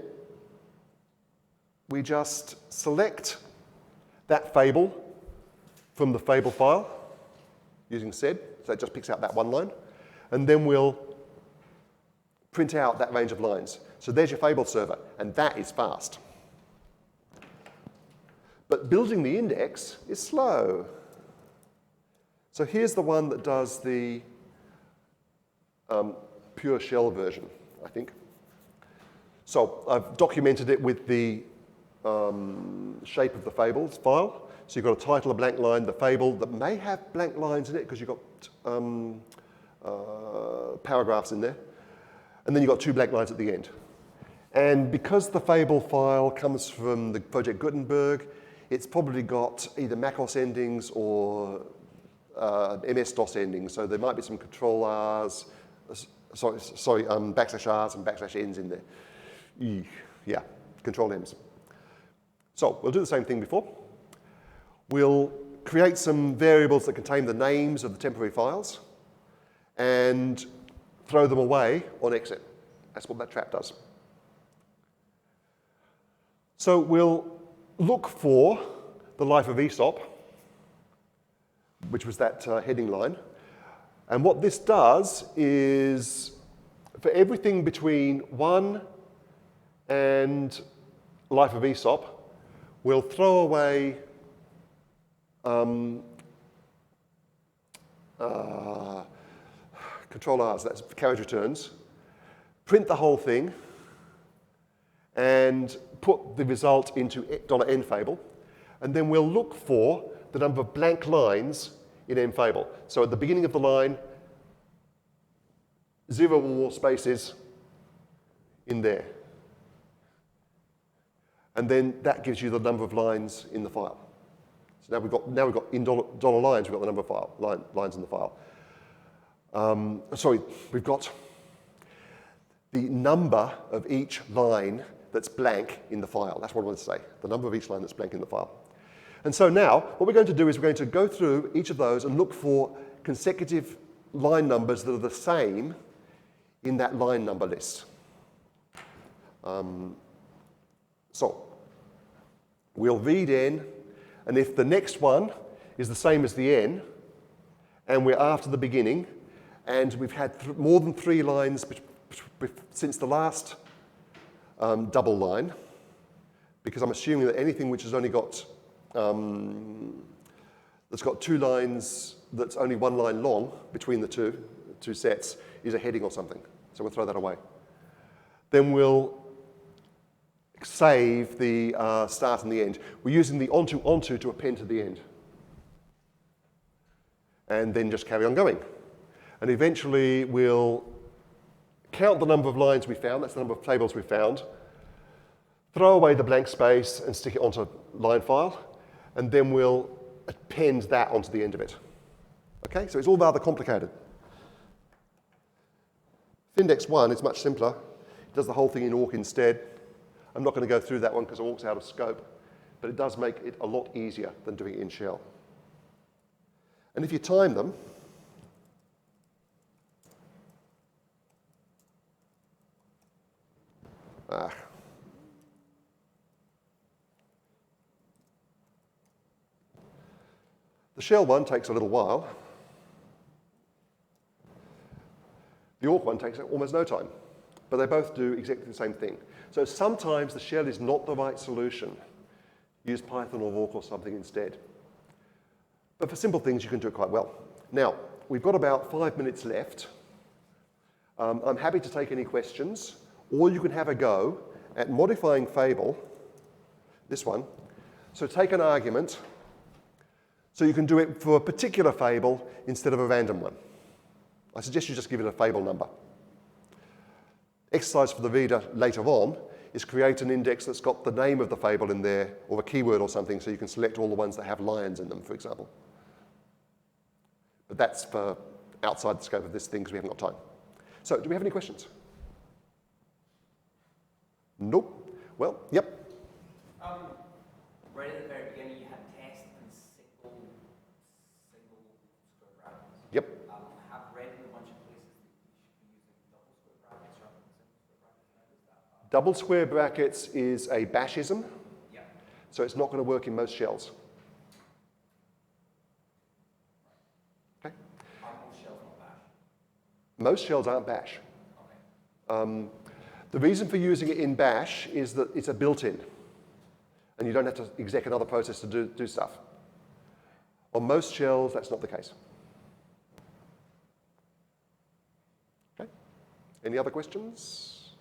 we just select that fable from the fable file using sed, so it just picks out that one line, and then we'll print out that range of lines. So there's your fable server, and that is fast. But building the index is slow. So here's the one that does the pure shell version, I think. So I've documented it with the shape of the fables file. So you've got a title, a blank line, the fable that may have blank lines in it because you've got paragraphs in there. And then you've got 2 blank lines at the end. And because the fable file comes from the Project Gutenberg, it's probably got either macOS endings or MS-DOS endings. So there might be some control R's, backslash R's and backslash N's in there. Yeah, control M's. So we'll do the same thing before. We'll create some variables that contain the names of the temporary files and throw them away on exit. That's what that trap does. So we'll look for the life of Aesop, which was that heading line. And what this does is, for everything between 1 and life of Aesop, we'll throw away Control R, so that's carriage returns, print the whole thing, and put the result into $n fable, and then we'll look for the number of blank lines in n fable. So at the beginning of the line, 0 or more spaces in there. And then that gives you the number of lines in the file. So now we've got in dollar lines, we've got the number of lines in the file. Sorry, we've got the number of each line that's blank in the file. That's what I want to say, the number of each line that's blank in the file. And so now, what we're going to do is we're going to go through each of those and look for consecutive line numbers that are the same in that line number list. So we'll read n, and if the next one is the same as the n, and we're after the beginning, and we've had more than 3 lines since the last double line, because I'm assuming that anything which has only got that's got 2 lines, that's only 1 line long between the two sets, is a heading or something. So we'll throw that away. Then we'll save the start and the end. We're using the onto to append to the end. And then just carry on going. And eventually we'll count the number of lines we found, that's the number of tables we found, throw away the blank space and stick it onto line file, and then we'll append that onto the end of it. Okay, so it's all rather complicated. Index 1 is much simpler. It does the whole thing in awk instead. I'm not going to go through that one because awk's out of scope, but it does make it a lot easier than doing it in shell. And if you time them, the shell one takes a little while. The awk one takes almost no time, but they both do exactly the same thing. So sometimes the shell is not the right solution. Use Python or awk or something instead. But for simple things, you can do it quite well. Now, we've got about 5 minutes left. I'm happy to take any questions, or you can have a go at modifying fable, this one. So take an argument, so you can do it for a particular fable instead of a random one. I suggest you just give it a fable number. Exercise for the reader later on is create an index that's got the name of the fable in there, or a keyword or something, so you can select all the ones that have lions in them, for example. But that's for outside the scope of this thing because we haven't got time. So, do we have any questions? Nope. Well, yep. Right at the very beginning, you had test and single square brackets. Yep. I've read in a bunch of places that you should be using double square brackets rather than single square brackets. How does that? Double square brackets is a bashism, Yeah. so it's not going to work in most shells. Okay. Are most shells not bash? Most shells aren't bash. Okay. The reason for using it in bash is that it's a built-in, and you don't have to exec another process to do stuff. On most shells, that's not the case. Okay. Any other questions?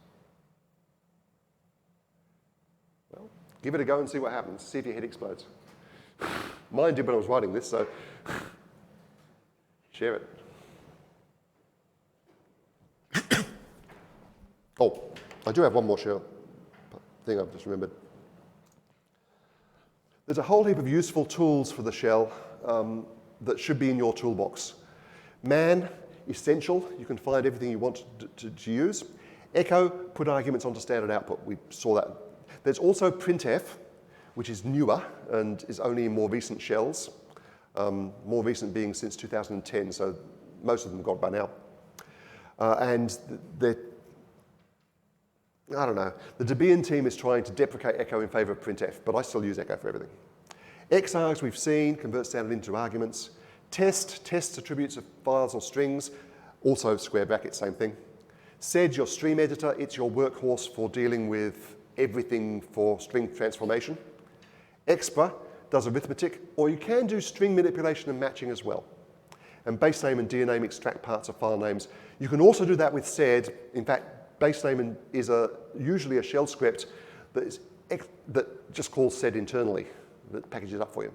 Well, give it a go and see what happens. See if your head explodes. Mine did when I was writing this, so share it. Oh, I do have one more shell thing I've just remembered. There's a whole heap of useful tools for the shell that should be in your toolbox. Man, essential. You can find everything you want to use. Echo, put arguments onto standard output. We saw that. There's also printf, which is newer and is only in more recent shells. More recent being since 2010, so most of them got by now. And I don't know. The Debian team is trying to deprecate echo in favor of printf, but I still use echo for everything. Xargs we've seen, converts standard into arguments. Tests attributes of files or strings, also square brackets, same thing. Sed, your stream editor, it's your workhorse for dealing with everything for string transformation. Expr does arithmetic, or you can do string manipulation and matching as well. And basename and dname extract parts of file names. You can also do that with sed. In fact, basename is usually a shell script that just calls sed internally, that packages it up for you.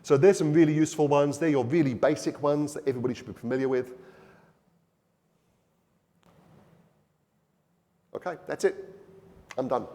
So there's some really useful ones. They're your really basic ones that everybody should be familiar with. Okay, that's it. I'm done.